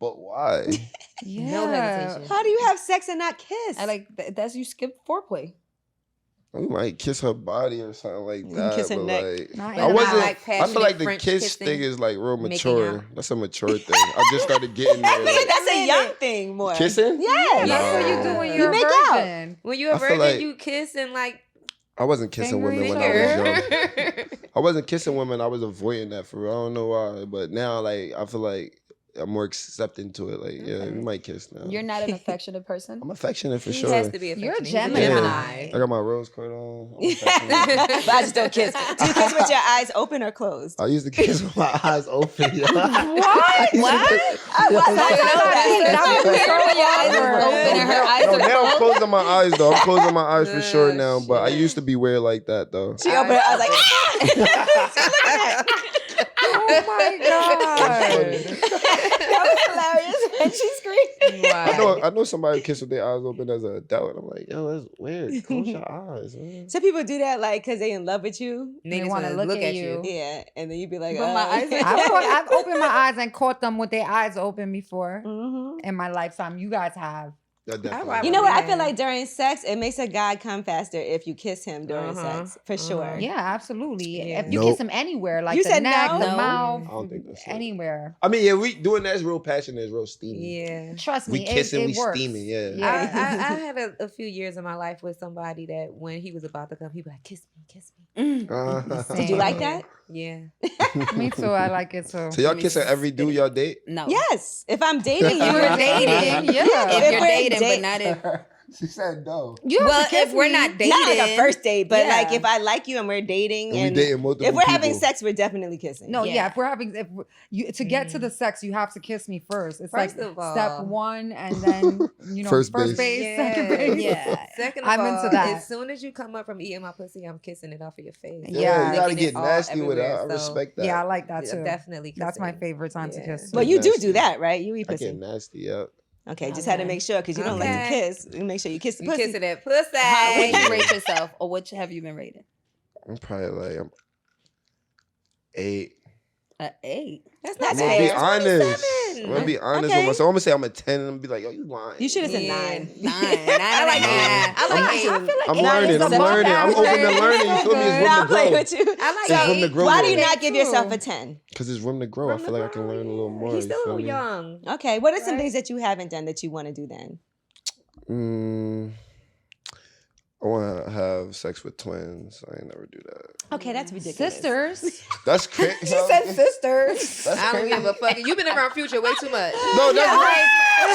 But why? Yeah. No hesitation. How do you have sex and not kiss? I like that's you skip foreplay. We might kiss her body or something like that. Kiss her but neck. like, Not I in wasn't. the mouth. I feel like the French kiss kissing, thing is like real making mature. out. That's a mature thing. I just started getting I there. feel like Like, that's a young thing more. kissing? Yeah. That's what you do when you're make a out. virgin. When you're a I feel virgin, like- you kiss and like I wasn't kissing Finger women each when I was young. finger. I wasn't kissing women. I was avoiding that for real. I don't know why, but now like I feel like I'm more accepting to it. Like, yeah, we might kiss now. You're not an affectionate person. I'm affectionate for He sure. has to be You're a affectionate. He's Gemini. I got my rose quartz on. I'm But affectionate. I just don't kiss. Do you kiss with your eyes open or closed? I used to kiss with my eyes open. Yeah. What? Open and her eyes No, are now I'm closed. closing my eyes though. I'm closing my eyes for sure now. But I used to be weird like that though. She opened her eyes like, Oh my god. that was hilarious. And she screamed. I know somebody kiss with their eyes open as an adult, and I'm like, yo, that's weird. Close your eyes, man. Some people do that like because they in love with you. Niggas wanna wanna look look at at you. you. Yeah. And then you'd be like, But my eyes are- I've opened my eyes and caught them with their eyes open before Mhm. in my lifetime. You guys have. Yeah, definitely. Alright. You know what? I Yeah. feel like during sex, it makes a guy come faster if you kiss him during sex, for sure. Yeah, absolutely. Yeah. If you Nope. kiss them anywhere, like You the said neck, no? the No. mouth, I don't think that's it. anywhere. I mean, yeah, we doing that's real passionate, it's real steamy. Yeah. Trust me, We kissing, it we works. steaming, yeah. Yeah. I had a few years in my life with somebody that when he was about to come, he was like, kiss me. Did you like that? Yeah. Me too. I like it too. So y'all kissing every dude y'all date? No. Yes. If I'm dating you, You were dating, yeah. If you're we're dating, date- but not if. She said no. You have Well, to kiss if we're me. not dating, not like a first date, but Yeah. like if I like you and we're dating And we and dating multiple if we're having people. sex, we're definitely kissing. No, yeah. Yeah. If we're having, you to get to the sex, you have to kiss me first. It's First like of all. step one, and then First first base. base, second base. Yeah. Second of I'm all, into that. as soon as you come up from eating my pussy, I'm kissing it off of your face. Yeah. you gotta Licking get it all nasty with it. I everywhere, so- respect that. Yeah, I like that too. Definitely. That's my kissing. favorite time to Yeah. kiss. Well, too. you do Nasty. that, right? You eat I get pussy. nasty, yeah. Okay, just had to make sure because you don't like to Okay. kiss. You make sure you kiss the You pussy. kissing that pussy. How would you rate yourself, or what have you been rated? I'm probably like, I'm 8. An 8. That's That's I'm not gonna be fair. honest. 27. I'm gonna be honest Okay. with myself. I'm gonna say I'm a 10 and I'm gonna be like, yo, you lying. You should have said Yeah. 9. 9. I like Nine. I like I'm- eight. I feel like I'm eight learning. is I'm above learning. I'm average. open to learning. You feel me? It's No, room I'm to playing grow. with you. I like It's room eight. to grow. Why do you with. not give Too. yourself a 10? Because it's room to grow. I feel like I can learn a little more. He's you still a feel little me? young. Okay, what are some Right. things that you haven't done that you want to do then? I want to have sex with twins. I ain't never do that. Okay, that's ridiculous. Sisters. That's crazy. She said sisters. That's I don't crazy. give a fuck. You've been around Future way too much. No, that's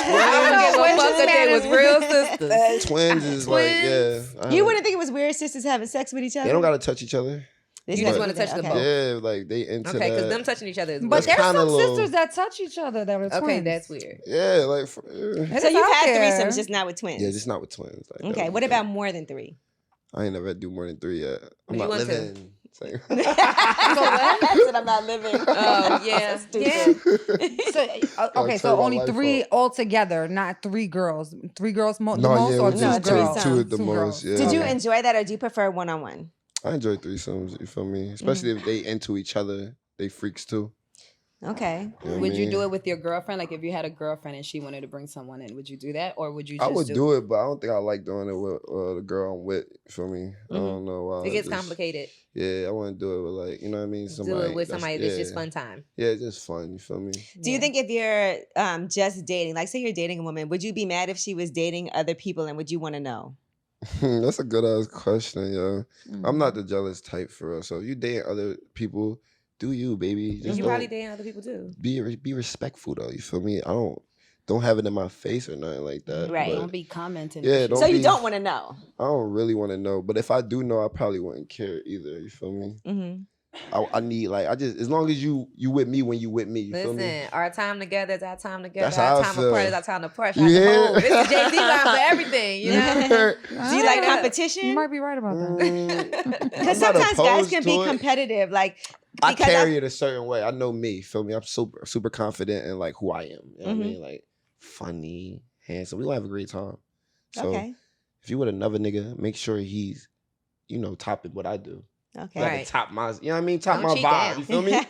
I don't give a fuck that they was real sisters. twins is like, yeah. You wouldn't think it was weird sisters having sex with each other? They don't gotta touch each other. They You just just gotta want to do touch that. them Okay. both. Yeah, like they into Okay, because that. them touching each other is But weird. there's kinda some little- sisters that touch each other that are twins. Okay, that's weird. Yeah, like It's So you've out had there. threesomes, just not with twins. yeah, just not with twins. Like, that Okay, would what be about dope. more than 3? I ain't never do more than 3 yet. I'm You not want to? living. Same. I said I'm not living. Oh, yeah. So stupid. So, okay, turn so my only life 3 up. altogether, not 3 girls. 3 girls the No, most, yeah, or we 2 just girls? two at the Two most. girls. Yeah. Did you Okay. enjoy that or do you prefer one-on-one? I enjoy threesomes. You feel me? Especially if they into each other. They freaks too. Okay. You know what Would I you mean? do it with your girlfriend? Like if you had a girlfriend and she wanted to bring someone in, would you do that, or would you? Just I would do it, but I don't think I like doing it with the girl I'm with. You feel me? I Mm-hmm. don't know why. It gets Just- complicated. Yeah, I want to do it with like, you know what I mean? Do it with somebody that's just yeah. fun time. Yeah, it's just fun. You feel me? Do you think if you're just dating, like say you're dating a woman, would you be mad if she was dating other people and would you want to know? That's a good ass question, yo. Mm-hmm. I'm not the jealous type for real. So if you dating other people, do you, baby? Just You don't probably dating other people too. be respectful though. You feel me? I don't have it in my face or nothing like that. Right. but Don't be commenting. Yeah, and shit. don't So you be- don't want to know. I don't really want to know. But if I do know, I probably wouldn't care either. You feel me? Mm-hmm. I need like as long as you with me when you with me. You feel me? Listen, our time together is our time together. That's how Our I time feel. apart is our time apart. You hear? This is Jay-Z line for everything, you know? Do you like You competition? might be right about that. Because I'm not sometimes guys opposed can to be it. competitive. Like I because carry it a certain way. I know me. Feel me? I'm super confident in like who I am. You know what I mean? Like funny, handsome. We gonna have a great time. So Okay. if you with another nigga, make sure he's, topping what I do. Okay. Right. Like top my, you know what I mean? Top Don't my cheat vibe. down. You feel me?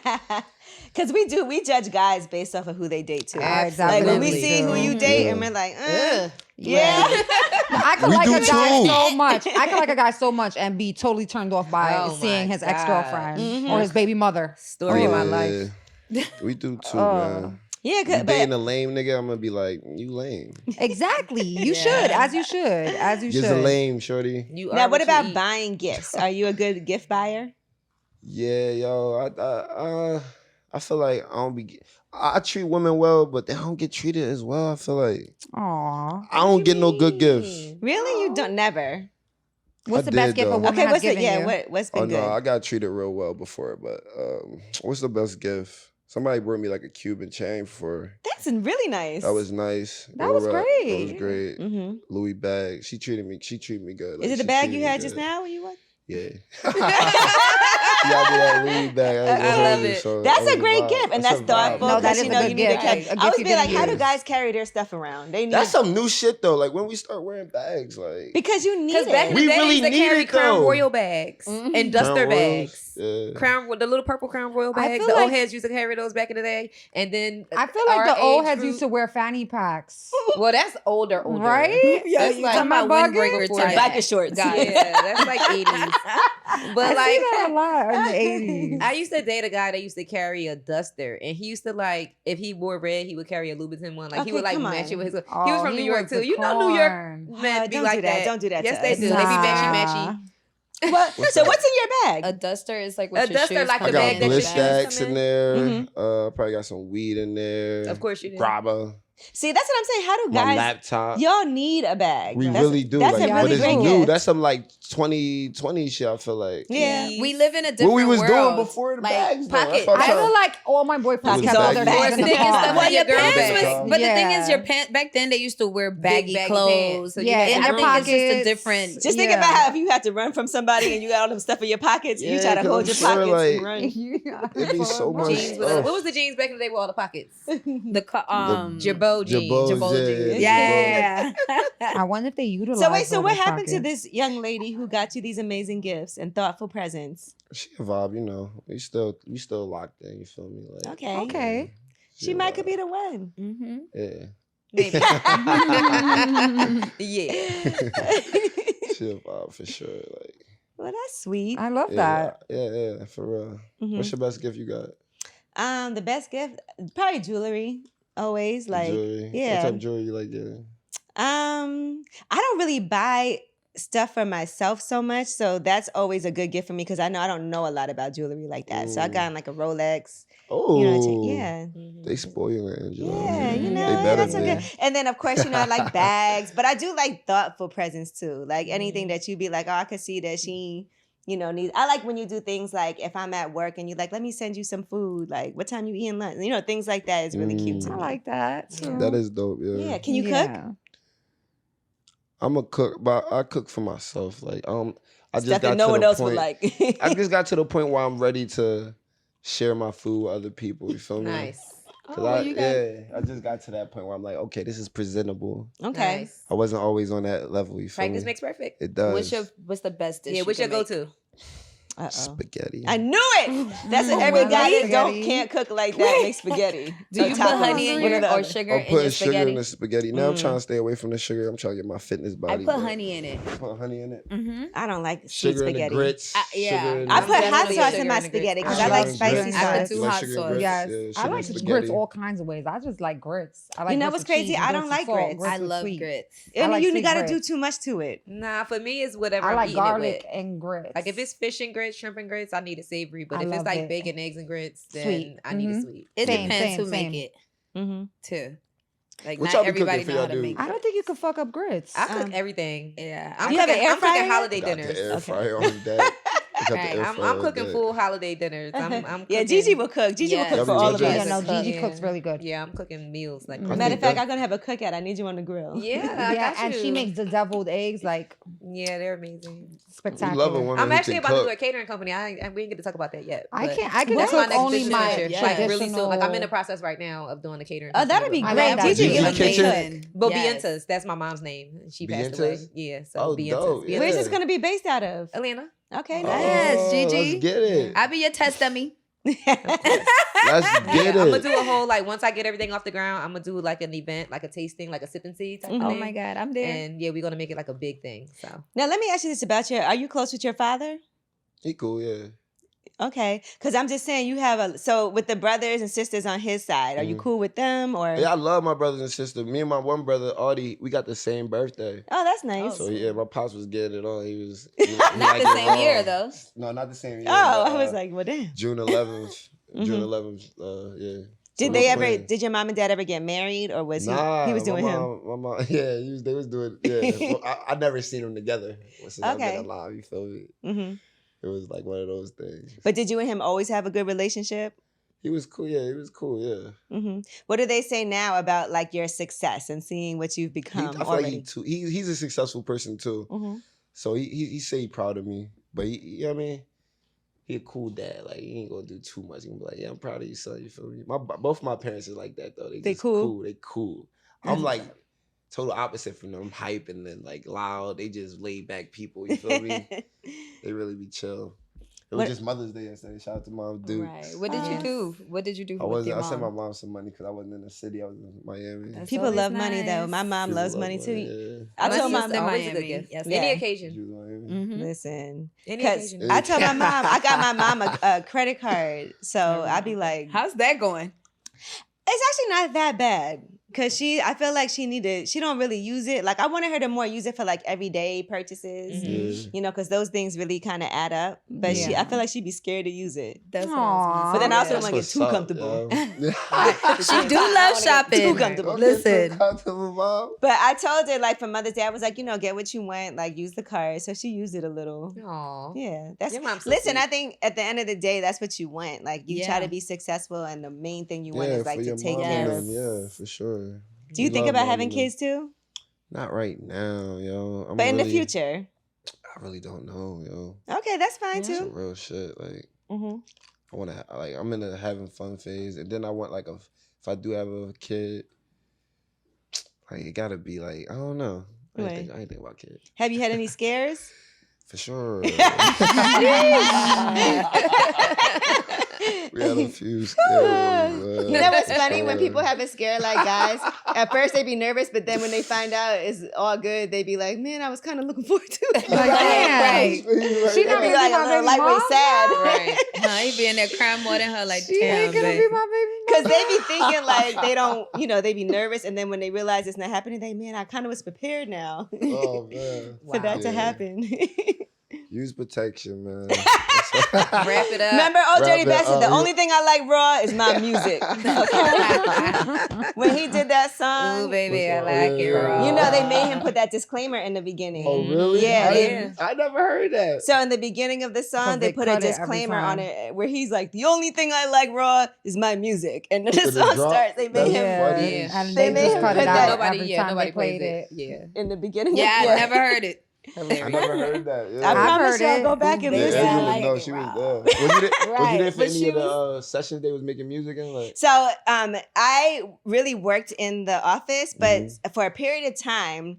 Because we judge guys based off of who they date too. I Like when we definitely see do. who you date Yeah. and we're like, Ugh. yeah. I could We like do a guy too. so much. I could like a guy so much and be totally turned off by Oh seeing my his ex-girlfriend God. or his baby mother. Story of my life. We do too, man. Yeah, You but dating a lame nigga, I'm gonna be like, you lame. Exactly. You Yeah. should, as you should, as you You're should. lame, shorty. You now are what you about eat. buying gifts? Are you a good gift buyer? Yeah, yo, I feel like I treat women well, but they don't get treated as well. I feel like Aw. I don't get no good gifts. Really? You don't never. What's I the best did, gift a though. woman Okay, has what's it? given Yeah, you? what's Oh been no, good? I got treated real well before, but what's the best gift? Somebody brought me like a Cuban chain for. That's really nice. That was nice. That was That great. was great. Mm-hmm. Louis bag. She treated me good. Like, Is it the she bag treated you me had just good. now when you went? Yeah. Y'all do that Louis bag. I ain't gonna I love hold you, it. so That's that a was great vibe. gift, and That's that's a vibe. thoughtful. No, that because is you a know good you need to gift. carry. A I gift always you be can like, how do use. guys carry their stuff around? They need That's some new shit though. Like when we start wearing bags, like because you need Because back in it. the We day, really they used to carry need it, Crown though. Royal bags and Duster Crown Royals, bags. yeah. Crown, the little purple Crown Royal I bags. feel The old like- heads used to carry those back in the day, and then I feel like our the old age heads group- used to wear fanny packs. Well, that's older. Right? Yeah, That's you like talking about my windbreaker before type. that. Biker shorts. Got it. Yeah, that's like 80s. But I like, see that a lot in the 80s. I used to date a guy that used to carry a duster, and he used to like, if he wore red, he would carry a Louboutin one. Like he Okay, would like come match on. it with his. Oh, he was from New York was too. the You know, New York corn. men be don't like do that. Don't do that Yes, to they us. do. They be matchy Nah. matchy. Well, so what's in your A bag? duster is like A what your duster, shoes like I the come got bag in. that your bliss shoes stacks come in in. there. Mhm. Probably got some weed in there. Of course you do. Grabba. See, that's what I'm saying. How do My guys? laptop. Y'all need a bag. We That's- really do. That's like, a but really it's great new. gift. That's some like 2020 shit. I feel like. Yeah. We live in a different What we was world. doing before the like, bags, though. That's pocket. what I'm I trying- feel like all my boyfriends Pockets kept all all their baggy. bags in the Stick and car. stuff Well, in your your girl pants bag. was, but the thing Yeah. is, your pants back then they used to wear baggy baggy clothes. pants, so you Yeah, had and I their think it's just a pockets. different. Just think Yeah. about how if you had to run from somebody and you got all them stuff in your pockets, you Yeah, try to 'cause hold I'm your sure, pockets like, and run. It'd be so much Jeans with stuff. what was the jeans back in the day with all the pockets? The Jabot jeans. Jabos, Yeah. I wonder if they utilize. So wait, so all what those happened to pockets. this young lady who got you these amazing gifts and thoughtful presents? She a vibe, you know. We still locked in. You feel me? Like, Okay. Okay. She a might could vibe. be the one. Mm-hmm. Yeah. Maybe. Yeah. She a vibe for sure. Like, Well, that's sweet. I love yeah, that. yeah, for real. Mhm. What's your best gift you got? The best gift, probably jewelry. Always like, Jewelry. yeah. What type of jewelry you like? Yeah. I don't really buy stuff for myself so much, so that's always a good gift for me because I know I don't know a lot about jewelry like that. So I Ooh. got like a Rolex. Oh, You know, what I'm saying? Yeah. They spoil Angela. Yeah, you know, They yeah, better that's be. okay. And then of course, you know, I like bags, but I do like thoughtful presents too. Like anything that you be like, oh, I could see that she, you know, needs. I like when you do things like if I'm at work and you like, let me send you some food. Like, what time you eating lunch? You know, things like that is really cute to I me. like that. Too. That is dope. Yeah. Yeah, can you cook? Yeah. I'm a cook, but I cook for myself. Like, I just Stuff got that no to one the else point, would like. I just got to the point where I'm ready to share my food with other people. You feel me? Nice. 'Cause I just got to that point where I'm like, okay, this is presentable. Okay. Nice. I wasn't always on that level. You feel Practice me? makes perfect. It does. What's the best dish? Yeah, you what's your can make? go-to? Uh-oh. Spaghetti. I knew it. That's what Oh, every I guy love that spaghetti. can't cook like that makes spaghetti. Do Or you put tacos. honey in One or your the or other. sugar I'm in your putting sugar spaghetti? in the spaghetti. Now I'm trying to stay away from the sugar. I'm trying to get my fitness I body. put but honey in it. Put honey in it. Mm-hmm. I don't like sweet Sugar in the spaghetti. grits. yeah. Sugar in I the- put hot definitely sauce sugar in my in the grits. spaghetti because I I like love spicy grits. I put sauce. two Like hot sugar and sauce. grits? Yes, Yeah, I sugar like and grits spaghetti. all kinds of ways. I just like grits. I like You know grits what's with crazy? cheese, I grits don't with like salt, grits. grits I with love sweet. grits. I And like you sweet got to do grits. too much to it. Nah, for me it's whatever I I'm like eating garlic it with. and grits. Like if it's fish and grits, shrimp and grits, I need it savory. But I if it's love like it. bacon, eggs, and grits, then Sweet. I need it Mhm. sweet. It Same, depends who same. make it Mm-hmm. too. Like What not y'all be everybody cooking for know how y'all to dude? make I it. don't think you could fuck up grits. I cook everything. Yeah. I'm You have an cooking, air I'm cooking fryer yet? holiday Got dinners. the air Okay. fryer on deck. Got the Right. air I'm fryer on cooking deck. full holiday dinners. I'm Yeah, cooking, Gigi will cook. Gigi will Yes. cook for Y'all all be of judges. us. Yeah, no, Yes. Gigi Yeah. cooks really good. Yeah, I'm cooking meals like I Matter think of fact, that- I'm gonna have a cookout. I need you on the grill. Yeah, I Yeah, got and she you. makes the deviled eggs like Yeah, they're amazing. spectacular. We love a woman I'm who actually can about to cook. do a catering company. we didn't get to talk about that yet. I but can't. I can That's my cook next only business my venture. Yeah. Like really soon. Like I'm in the traditional- process right now of doing a catering. Oh, that'd be company. I great. love that. Gigi, Gigi you Kitchen? amazing. Bobientas, that's my mom's name. She passed away. Bientas? Yeah, so Oh, Bientas. dope. Bientas. Where's Yeah. this gonna be based out of? Atlanta. Okay, Oh, nice. Yes, Gigi. Let's get it. I'll be your test dummy. Let's get I'm gonna it. do a whole like once I get everything off the ground, I'm gonna do like an event, like a tasting, like a sip and see type of Oh thing. my God, I'm there. And yeah, we're gonna make it like a big thing. So Now, let me ask you this about are you close with your father? He cool, yeah. Okay, because I'm just saying you have so with the brothers and sisters on his side, are you cool with them or? Yeah, I love my brothers and sisters. Me and my one brother, Audie, we got the same birthday. Oh, that's nice. So yeah, my pops was getting it on. He Not liked the it same raw. year though. No, not the same year. Oh, but, I was like, well, damn. June 11th. Mhm. June 11th. Yeah. Did So they we're ever? playing. Did your mom and dad ever get married, or was he was doing my him? mom, my mom, yeah, they was doing. Yeah, well, I never seen them together since I've Okay. been alive. You feel me? Hmm. It was like one of those things. But did you and him always have a good relationship? He was cool. Yeah, he was cool. Yeah. Hmm. What do they say now about like your success and seeing what you've become I feel already? like he's a successful person too. Hmm. So he say he proud of me, but you know what I mean. He a cool dad. Like he ain't gonna do too much. He gonna be like, yeah, I'm proud of you, son. You feel me? Both my parents is like that though. They just cool? They cool. I'm like total opposite from them. I'm hype and then like loud. They just laid back people. You feel me? They really be chill. It was just Mother's Day yesterday. Shout out to Mom Duke. Right. What did you do? What did you do with your I sent my mom? mom some money because I wasn't in the city. I was in Miami. That's People always love money though. nice. My mom People loves love money too. Yeah. I My told my sister mom, always a good Miami. gift. Yes, Any yeah. occasion. She was in Miami. Mhm. listen, Any because occasion. I told my mom I got my mom a credit card, so I'd be like, How's that going? it's actually not that bad. Cause I feel like she don't really use it. Like I wanted her to more use it for like everyday purchases, Yeah. you know, cause those things really kind of add up. But I feel like she'd be scared to use it. That's what I Aw. was But then I also That's don't want to get what's too up, comfortable. yo. She do love shopping. Too comfortable. Don't get too Listen. comfortable, Mom. But I told her like for Mother's Day, I was like, you know, get what you want, like use the card. So she used it a little. Aw. Yeah, that's. Your mom's so Listen, sweet. I think at the end of the day, that's what you want. Like you try Yeah. to be successful, and the main thing you want Yeah, is like for to your take mom care and of. them, yeah, for sure. Do you We think love about mom having and them. kids too? Not right now, yo. But in the future. I really don't know, yo. Okay, that's fine Some too. real shit. Like Hmm. I want to, like I'm in a having fun phase, and then I want like if I do have a kid, like it gotta be like I don't know. I ain't think about kids Have you had any scares? for sure. We had a few scares. You know what's funny? When people have a scare like guys, at first they be nervous, but then when they find out it's all good, they be like, man, I was kind of looking forward to it. Like, damn. Right. She They not be gonna like be a my little baby lightweight mom sad. now? Right. He be in there crying more than her. Like, She ain't damn, gonna be babe. my baby mom. Because they be thinking like they don't, you know, they be nervous. And then when they realize it's not happening, man, I kind of was prepared now Oh man, for that to Yeah. happen. use protection, man. Wrap it up. Remember, Old Dirty Wrap it Bastard, the up. only thing I like raw is my music. When he did that song, Ooh, baby, I What's like up? it Yeah. raw. you know, they made him put that disclaimer in the beginning. Oh really? Yeah, I, they- didn't- I never heard that. So in the beginning of the song, 'Cause they they put a cut it every disclaimer on time. it where he's like, "The only thing I like raw is my music," and then the Did it song drop? starts. They made That's him funny. Yeah. And They they made just him cut put it that- out Nobody, every yeah, time nobody they played plays it. Yeah. in the beginning. Yeah, I Yeah. never heard it. I Hilarious. never heard that. Yeah. I I've promise heard y'all it. go back and Yeah, listen. Yeah, I you like know it she was raw. there. Was you there, was you Right, there for but any she of the sessions they was making music in? Like, So I really worked in the office, but Mm-hmm. for a period of time,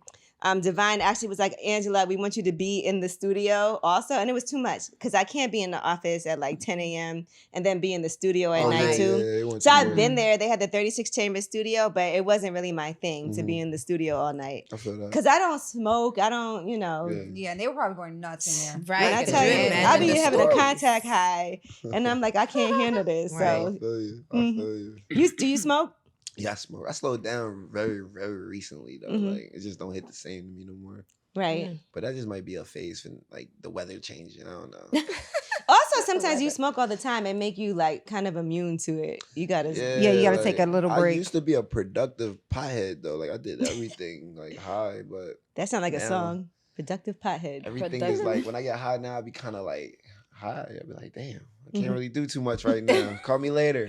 Divine actually was like, Angela, we want you to be in the studio also. And it was too much because I can't be in the office at like 10 a.m. and then be in the studio at oh, night yeah, too. yeah, it went So too I've much. been there. They had the 36 chamber studio, but it wasn't really my thing to be Mhm. in the studio all night. I feel that. Because I don't smoke. I don't, you know. Yeah. Yeah, and they were probably going nuts in there. Right. When I I can tell you, imagine I be the having a stories. contact high, and I'm like, I can't handle this. Right. I So, feel you. I Mhm. feel you. do you smoke? Yeah, I smoke. I slowed down very, very recently though. Mhm. Like it just don't hit the same to me no more. Right. But that just might be a phase for like the weather changing. I don't know. Also, sometimes you smoke all the time and make you like kind of immune to it. You gotta. Yeah, you gotta take a little I break. used to be a productive pothead though. Like I did everything like high, but That sounds like a Now- song. Productive pothead. everything is Productive. like when I get high now, I be kind of like high. I be like, damn, I can't Mhm. really do too much right now. Call me later.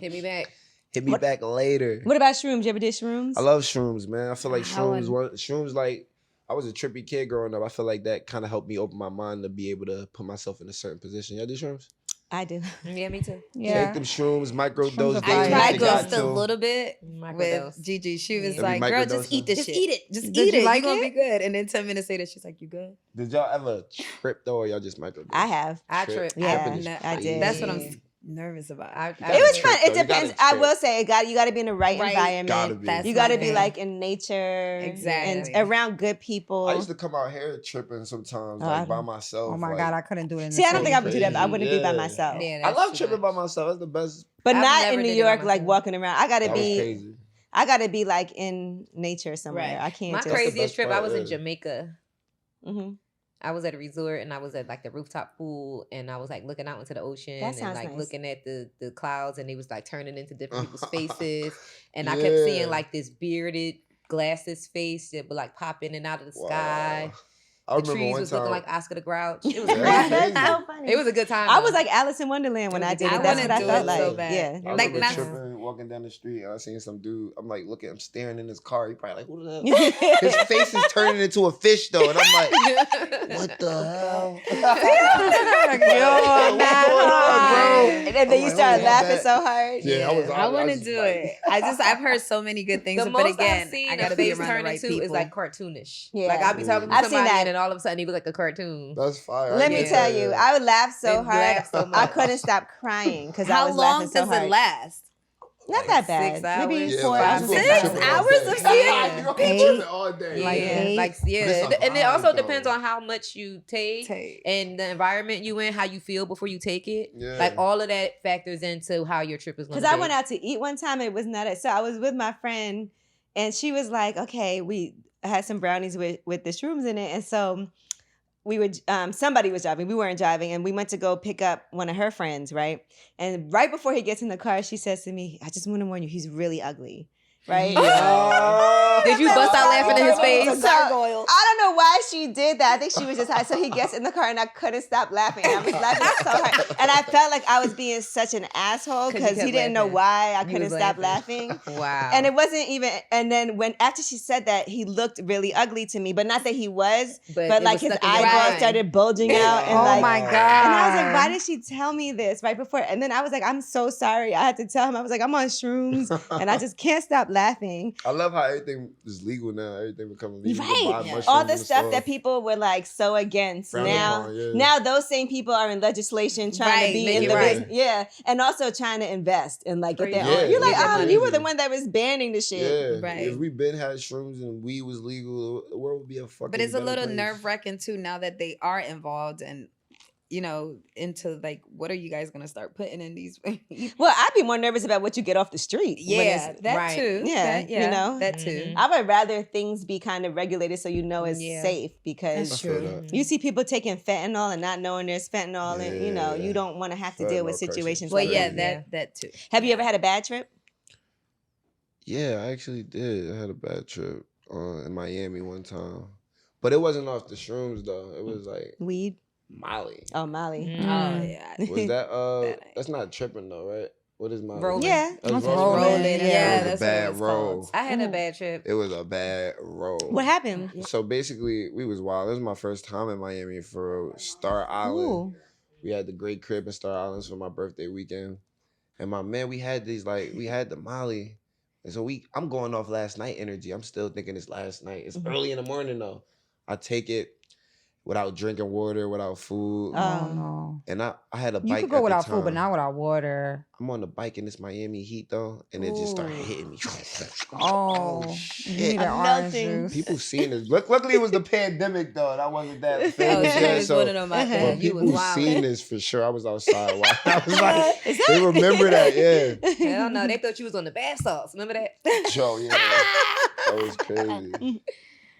Hit me back. Hit me What- back later. What about shrooms? You ever did shrooms? I love shrooms, man. I feel like How shrooms like I was a trippy kid growing up. I feel like that kind of helped me open my mind to be able to put myself in a certain position. Y'all do shrooms? I do. Yeah, me too. Yeah. Take them shrooms, microdose Shrooms are daily fire. I if tried you got just a to. little bit Microdose. with Gigi. She was Yeah. like, Every girl, just microdose eat this Just shit. eat it. Just Did eat you it. like You're going to it? be good. And then 10 minutes later, she's like, you good? Did y'all ever trip though, or y'all just microdose? I have. I trip. Yeah, Tripping is I did. That's what I'm crazy. nervous about. It was fun. It You gotta depends. I trip. will say you got to be in the right environment. Gotta be. That's You got to my be thing. like in nature, Exactly. and around good people. I used to come out here tripping sometimes, I like by don't- myself. Oh my like, God, I couldn't do it in the See, I don't city. think I would do that. But I Crazy, wouldn't be by yeah. myself. Yeah, I that's love too tripping much. by myself. That's the best. But I've not never in New did it by York, like myself. walking around. I gotta That was be. crazy. I gotta be like in nature somewhere. Right. I can't. My just, craziest best trip, I part, was in yeah. Jamaica. Mhm. I was at a resort and I was at like the rooftop pool and I was like looking out into the ocean That and sounds like nice. looking at the clouds and they was like turning into different people's faces and I kept seeing Yeah. like this bearded glasses face that would like pop in and out of the sky. Wow. I The remember trees one was time. looking like Oscar the Grouch. It was Yeah, crazy. crazy. That's so funny. It was a good time. I was though. like Alice in Wonderland when It was I a did good it. time. That's I what wanna I do felt it like. so bad. Yeah. I Like, remember not- tripping, walking down the street, and I seen some dude. I'm like, looking, I'm staring in his car. He probably like, who the hell? His face is turning into a fish though, and I'm like, what the hell? Yo, And then I'm you like, started oh, my laughing bad. so hard. Yeah, I want to was do like- it. I've heard so many good things, The but most again, I've seen I a gotta be face around the turn right into people. is like cartoonish. Yeah. Like I'll be talking to I've seen somebody that. and then all of a sudden he look like a cartoon. That's fire. Let me Yeah. tell you, I would laugh so They hard. laugh so I much. couldn't stop crying because I How was long laughing so does hard. it last? Not that bad. 6 Maybe hours. 4 like, hours. you gonna be 6 tripping all hours day. of seeing? You gonna be Eight? tripping all day. Like yeah, eight. like But yeah, it's a and it also vibe, depends though. on how much you take Take. and the environment you in, how you feel before you take it. Yeah. Like all of that factors into how your trip is going to Because be. I went out to eat one time, it was not it. So I was with my friend, and she was like, "Okay, we had some brownies with the shrooms in it," and so we would. Somebody was driving. We weren't driving, and we went to go pick up one of her friends, right? And right before he gets in the car, she says to me, "I just want to warn you, he's really ugly." Right? Oh. Did you bust out laughing in his face? So, I don't know why she did that. I think she was just high. So he gets in the car and I couldn't stop laughing. I was laughing so hard. And I felt like I was being such an asshole 'Cause you because he kept didn't know laughing. why I You couldn't was stop laughing. laughing. Wow. And it wasn't even, and then after she said that, he looked really ugly to me, but not that he was, but it like was his stuck in your eyeballs mind. started bulging out. And Oh like, my God. and I was like, why did she tell me this right before? And then I was like, I'm so sorry. I had to tell him. I was like, I'm on shrooms and I just can't stop laughing. I love how everything is legal now. Everything becoming legal. You can Right. buy mushrooms All the in stuff store. that people were like so against. Frowning Now, upon, yeah. now those same people are in legislation trying Right, to be make in it the right. business. Yeah. And also trying to invest and like get their Crazy. own. You're Yeah, like, that's you were crazy. the one that was banning the shit. Yeah, Right. if we been had shrooms and weed was legal, the world would be a fucking. But it's a better little place. nerve wracking too now that they are involved and into like what are you guys gonna start putting in these? Well, I'd be more nervous about what you get off the street. when Yeah, it's- that right. too. Yeah, That, you know? that too. Mhm. I would rather things be kind of regulated so you know it's Yeah. safe because That's I feel true. that. you see people taking fentanyl and not knowing there's fentanyl and you Yeah. don't want to have to deal with Fentanyl crisis. situations Well, like yeah, that. that too. Have you ever had a bad trip? Yeah, I actually did. I had a bad trip in Miami one time, but it wasn't off the shrooms though. It was like Weed? Molly. Oh, Molly. Mm. Oh yeah. Was that That ain't- That's not tripping though, right? What is Molly? Rolling. Yeah. That's That's rolling. rolling. Yeah, Yeah, It was that's a what it bad was roll. called. I had a Ooh. bad trip. It was a bad roll. What happened? So basically, we was wild. This was my first time in Miami for Star Island. Ooh. We had the great crib in Star Islands for my birthday weekend. And my man, we had the Molly. And so I'm going off last night energy. I'm still thinking it's last night. It's Mhm. early in the morning though. I take it without drinking water, without food. Oh no. And I had a You bike could go at the without food, but time. not without water. I'm on the bike in this Miami heat though, and it just started Ooh. hitting me. Oh, you shit. need an I'm orange melting. juice. People seen this. Luckily, it was the pandemic though, and I wasn't that Oh, famous she yet. was So one of them out there. but You was people wildin'. seen this for sure. I was outside. While I was like, Is they remember that, yeah. Hell no, they thought you was on the bath salts. Remember that? Joe, yeah, that was crazy.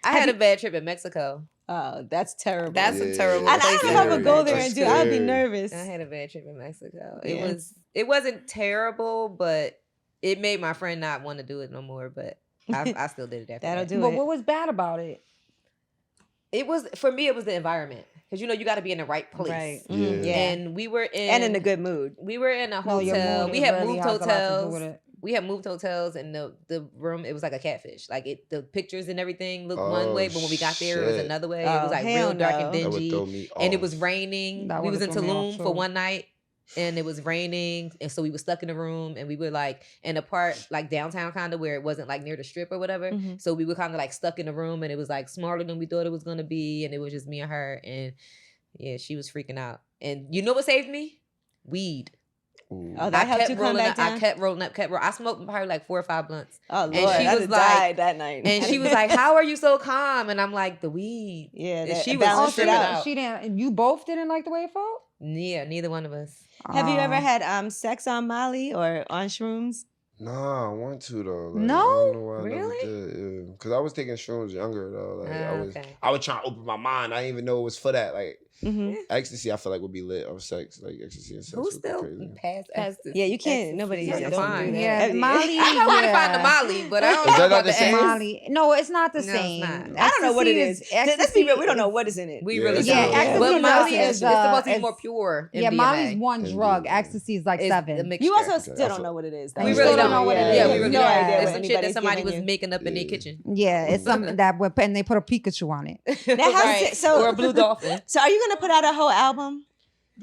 I had a bad trip in Mexico. Oh, that's terrible. That's a Yeah. terrible and I place don't to know if I go. would go there That's and do. I would be scary. nervous. I had a bad trip in Mexico. Yeah. It wasn't terrible, but it made my friend not want to do it no more. But I still did it after That'll that. do But it. what was bad about it? It was for me. It was the environment because you got to be in the right place. Right. Mhm, Yeah. yeah. And we were in And in a good mood. We were in a No, your hotel. mood We had really moved has a lot to do hotels. with it. We had moved hotels, and the room it was like a catfish. Like the pictures and everything looked one Oh, way, but when we got there, it was shit. another way. It Oh, was like hell real dark no. and That would dingy. throw me off. And it was raining. That We was would've in threw me off, Tulum for too. one night, and it was raining, and so we were stuck in a room, and we were like in a part like downtown kind of where it wasn't like near the strip or whatever. Mhm. So we were kind of like stuck in a room, and it was like smaller than we thought it was gonna be, and it was just me and her, and yeah, she was freaking out. And you know what saved me? Weed. Ooh. Oh, that helped you come back down? I kept rolling up, I smoked probably like 4 or 5 blunts. Oh, Lord, and she I was died that night. And she was like, "How are you so calm?" And I'm like, "The weed." Yeah, and she was tripping out. She didn't. You both didn't like the way it felt. Yeah, neither one of us. Have you ever had sex on Molly or on shrooms? Nah, I want to though. Like, No? I don't know why Really? I never did. Yeah, because I was taking shrooms younger though. Like I was trying to open my mind. I didn't even know it was for that. Like ecstasy, I feel like would be lit on sex. Like ecstasy and sex. Who would be still crazy. past ecstasy? Yeah, you can't. Nobody's Yeah, don't fine. do that. Yeah, Molly. I know where to find the Molly, but I don't Is know that not about the the same? ecstasy. Molly. No, it's not the No, same. it's not. I don't know what it is. Let's be real. We don't know is- what is in it. We Yeah, really it's don't. not- ecstasy But Molly is, is supposed to be is- more pure. Yeah, MDMA. Molly's one MDMA. drug. Ecstasy is like It's 7. a mixture. You also Okay, still I don't feel- know what it is. Though. We You really still don't don't know what it Yeah, is. we really No don't. idea It's what some shit that anybody's somebody giving was you. making up in their kitchen. Yeah, it's something that and they put a Pikachu on it. Now, how's Right. it, so, Or a blue dolphin. So are you gonna put out a whole album?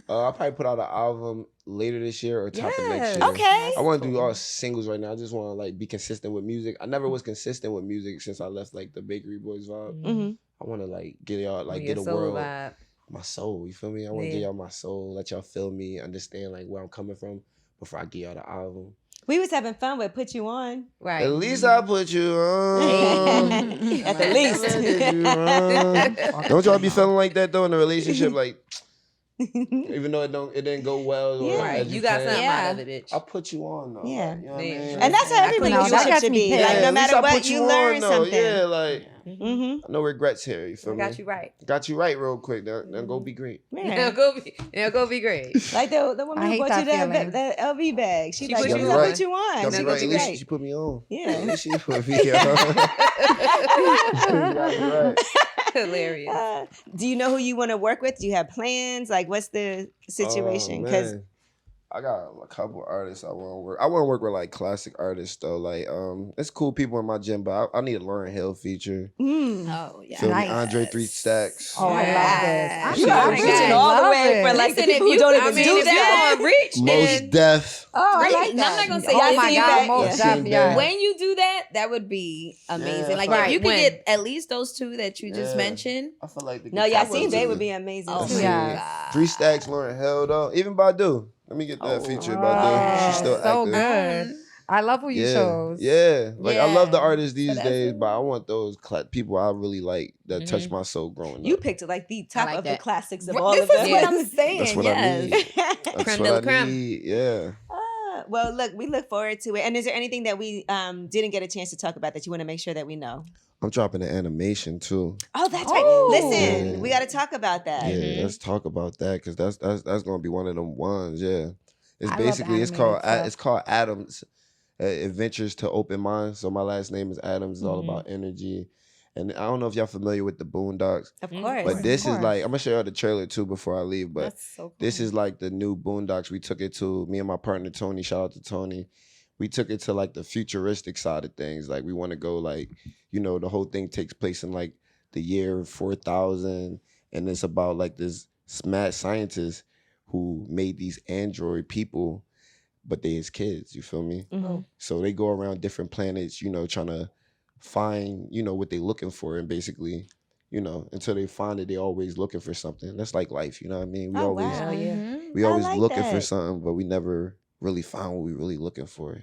I'll probably put out an album later this year or top of next Yes. year. Okay. I want to do all singles right now. I just want to like be consistent with music. I never was consistent with music since I left like the Bakery Boys vibe. Mm-hmm. I want to like get y'all like Your get a soul world. vibe. My soul, you feel me? I want to Yeah. get y'all my soul, let y'all feel me, understand like where I'm coming from before I get y'all the album. We was having fun with Put You On. Right. At least I put you on. At the least. Put you on. Don't y'all be feeling like that though in a relationship? Like, even though it didn't go well. Or Yeah. Right. as You got planned, something Yeah. out of it, bitch. I put you on though. Yeah. Like, you know what I Yeah. mean? And that's how every I clean you relationship up. That should got me be. paid. Like, at no least matter I what, put you on, learn though. something. Yeah, like Mm-hmm. no regrets here. You feel I me? got you right. Got you right real quick. Then go be great. Now go be great. Like the woman I who hate bought that you feeling. that LV bag. She She like, put at you least I right. put you on. Got She me got right. you At least right. she put me on. Yeah. At least she put me on. Got me right. Hilarious. Do you know who you want to work with? Do you have plans? Like, what's the situation? Oh, Because man. I got a couple artists I want to work. I want to work with like classic artists though. Like it's cool people in my gym, but I need a Lauryn Hill feature. Oh yeah. Feel me? Nice. Andre 3 Stacks. Oh, I love Yes. this. you Oh are my reaching God. all the Love way it. for like the Listen, people if who don't you- even I mean, do if that. you're rich, Most then Def. Oh, I Right. like And that. I'm not gonna say Oh I my see God, that. most Yeah. Def, yeah. When you do that, that would be amazing. Yeah, like right. if you could When? get at least those two that you just Yeah. mentioned. I feel like the No, guitar Yasin was Bey a- would be amazing Oh too. my Yeah. God. 3 Stacks, Lauryn Hill though. Even Badu. Let me get that feature. Badu. She's still so active. good. I love who you Yeah, chose. yeah. Like I love the Yeah. artists these that's days, it. but I want those people I really like that touch my soul growing You up. picked like the top like of the that. classics of This all is of them. what I'm saying. That's what yes. I need. That's Creme de what la I creme. need. Yeah. Well, look, we look forward to it. And is there anything that we didn't get a chance to talk about that you want to make sure that we know? I'm dropping the animation too. Oh, that's Oh. right. Listen, Yeah. we got to talk about that. Yeah, let's talk about that because that's gonna be one of them ones. Yeah, it's I love basically it's animated stuff. called Adams Adventures to Open Mind. So my last name is Adams. It's all Mm-hmm. about energy, and I don't know if y'all familiar with the Boondocks, Of Mhm. course. but this is course. like I'm gonna show y'all the trailer too before I leave. But That's so cool. this is like the new Boondocks. We took it to me and my partner Tony. Shout out to Tony. We took it to like the futuristic side of things. Like we want to go like, the whole thing takes place in like the year 4000, and it's about like this mad scientist who made these android people, but they his kids. You feel me? Mhm. So they go around different planets, trying to find, what they're looking for, and basically, until they find it, they always looking for something. That's like life. You know what I mean? We Oh, always wow. we I always like looking for that. something, but we never really found what we really looking for.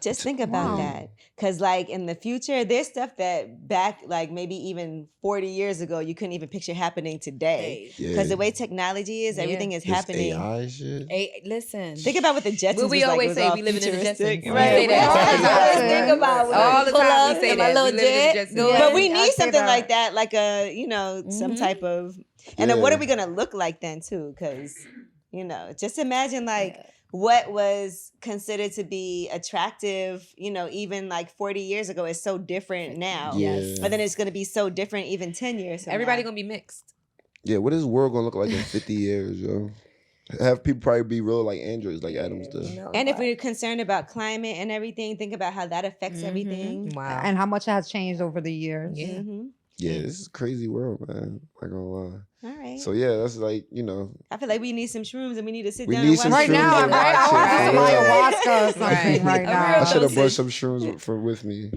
Just think about Wow. that. Because, like, in the future, there's stuff that back, like, maybe even 40 years ago, you couldn't even picture happening today. Yeah. Because the way technology is, Yeah. everything is This happening. AI shit. Hey, listen. Think about what the Jetsons What we was like. always It was say, all we living in the futuristic. Jetsons. Right. We say that. I always think about when All I the pull time up we say in my that. little We live in the jet. Jetsons. Go But ahead. we I need say something that. like that, like some type of, and then what Yeah. are we gonna look like then too? Because just imagine like what was considered to be attractive, even like 40 years ago is so different now. Yes. And then it's gonna be so different even 10 years from Everybody now. gonna be mixed. Yeah, what is the world gonna look like in 50 years, yo? Have people probably be real like androids, like Adams does. And if we're concerned about climate and everything, think about how that affects everything. Wow. And how much has changed over the years. Yeah. Mhm. Yeah, this is a crazy world, man. Not gonna lie. All right. So yeah, that's like, I feel like we need some shrooms and we need to sit We down need and some watch Right shrooms now, and I watch want it, some for real. ayahuasca or something Right. right A now. I real should have brought dosage. some shrooms with me.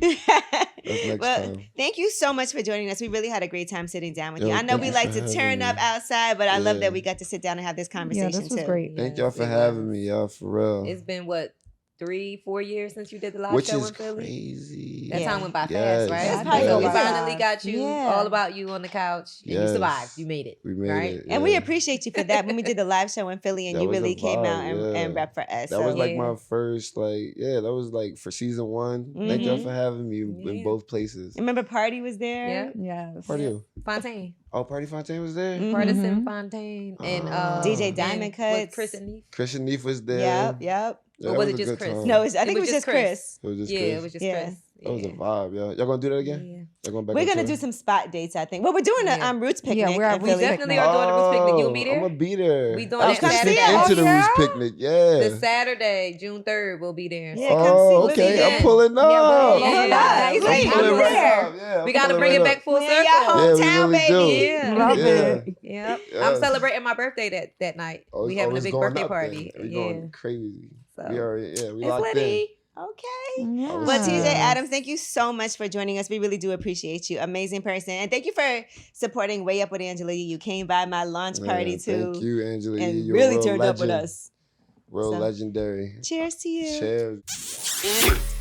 That's next Well, time. thank you so much for joining us. We really had a great time sitting down with Yo, you. I know thank we you like for to turn having up me. outside, but I love Yeah. that we got to sit down and have this conversation this was too. great. Thank y'all for Yes, it having was. me, y'all, for real. It's been what, 3-4 years since you did the live Which show is in Philly? crazy. That Yeah. time went by Yes. fast, right? It's Yeah, probably I go We by finally fast. got you Yeah. all about you on the couch, and you Yes. survived. You made it. We made right? it. And we yeah. appreciate you for that. When we did the live show in Philly and That you was a really came out vibe, and yeah. rep for us. That was like Yeah. my first, that was like for season 1. Thank y'all for having me in Yeah. both places. Remember Party was there? Yeah. Yes. Party who? Fontaine. Oh, Party Fontaine was there? Mhm. Partisan Fontaine. And DJ and Diamond was Cuts. Chris and Neef. Christian Neef was there. Yep. Yeah, Or that was it a just good Chris? time. No, I think it was just Chris. It was just Yeah, Chris. it was just Yeah. Chris. That was a Yeah. vibe, y'all. Y'all gonna do that again? Yeah. Y'all going back We're on gonna tour? do some spot dates, I think. Well, we're doing Yeah. a Roots picnic. Yeah, we're at in Roots Philly. Definitely are doing a Roots picnic. You gonna be there? I'm gonna be there. We doing I it used to Saturday. sneak Oh, into the yeah? Roots picnic. Yeah. This Saturday, June 3rd, we'll be there. Yeah, come see. Oh, We'll be okay. there. I'm pulling up. Yeah, we're Yeah. pulling up. He's I'm like, pulling I'm right there. up. Yeah, We I'm got to pulling bring right it up. back full Yeah, circle. y'all Yeah, we hometown, really baby. do. Yeah. Love Yeah. it. Yep. Yes. I'm celebrating my birthday that night. Oh, We it's having a always big going birthday up party. then. We Yeah. going crazy. So We we it's locked in. litty. Okay. Yeah. Well, TJ Adams, thank you so much for joining us. We really do appreciate you. Amazing person. And thank you for supporting Way Up with Angela Yee. You came by my launch party Man, too. Thank you, Angela Yee. And You're a really real turned up with legend. us. Real So, legendary. Cheers to you. Cheers.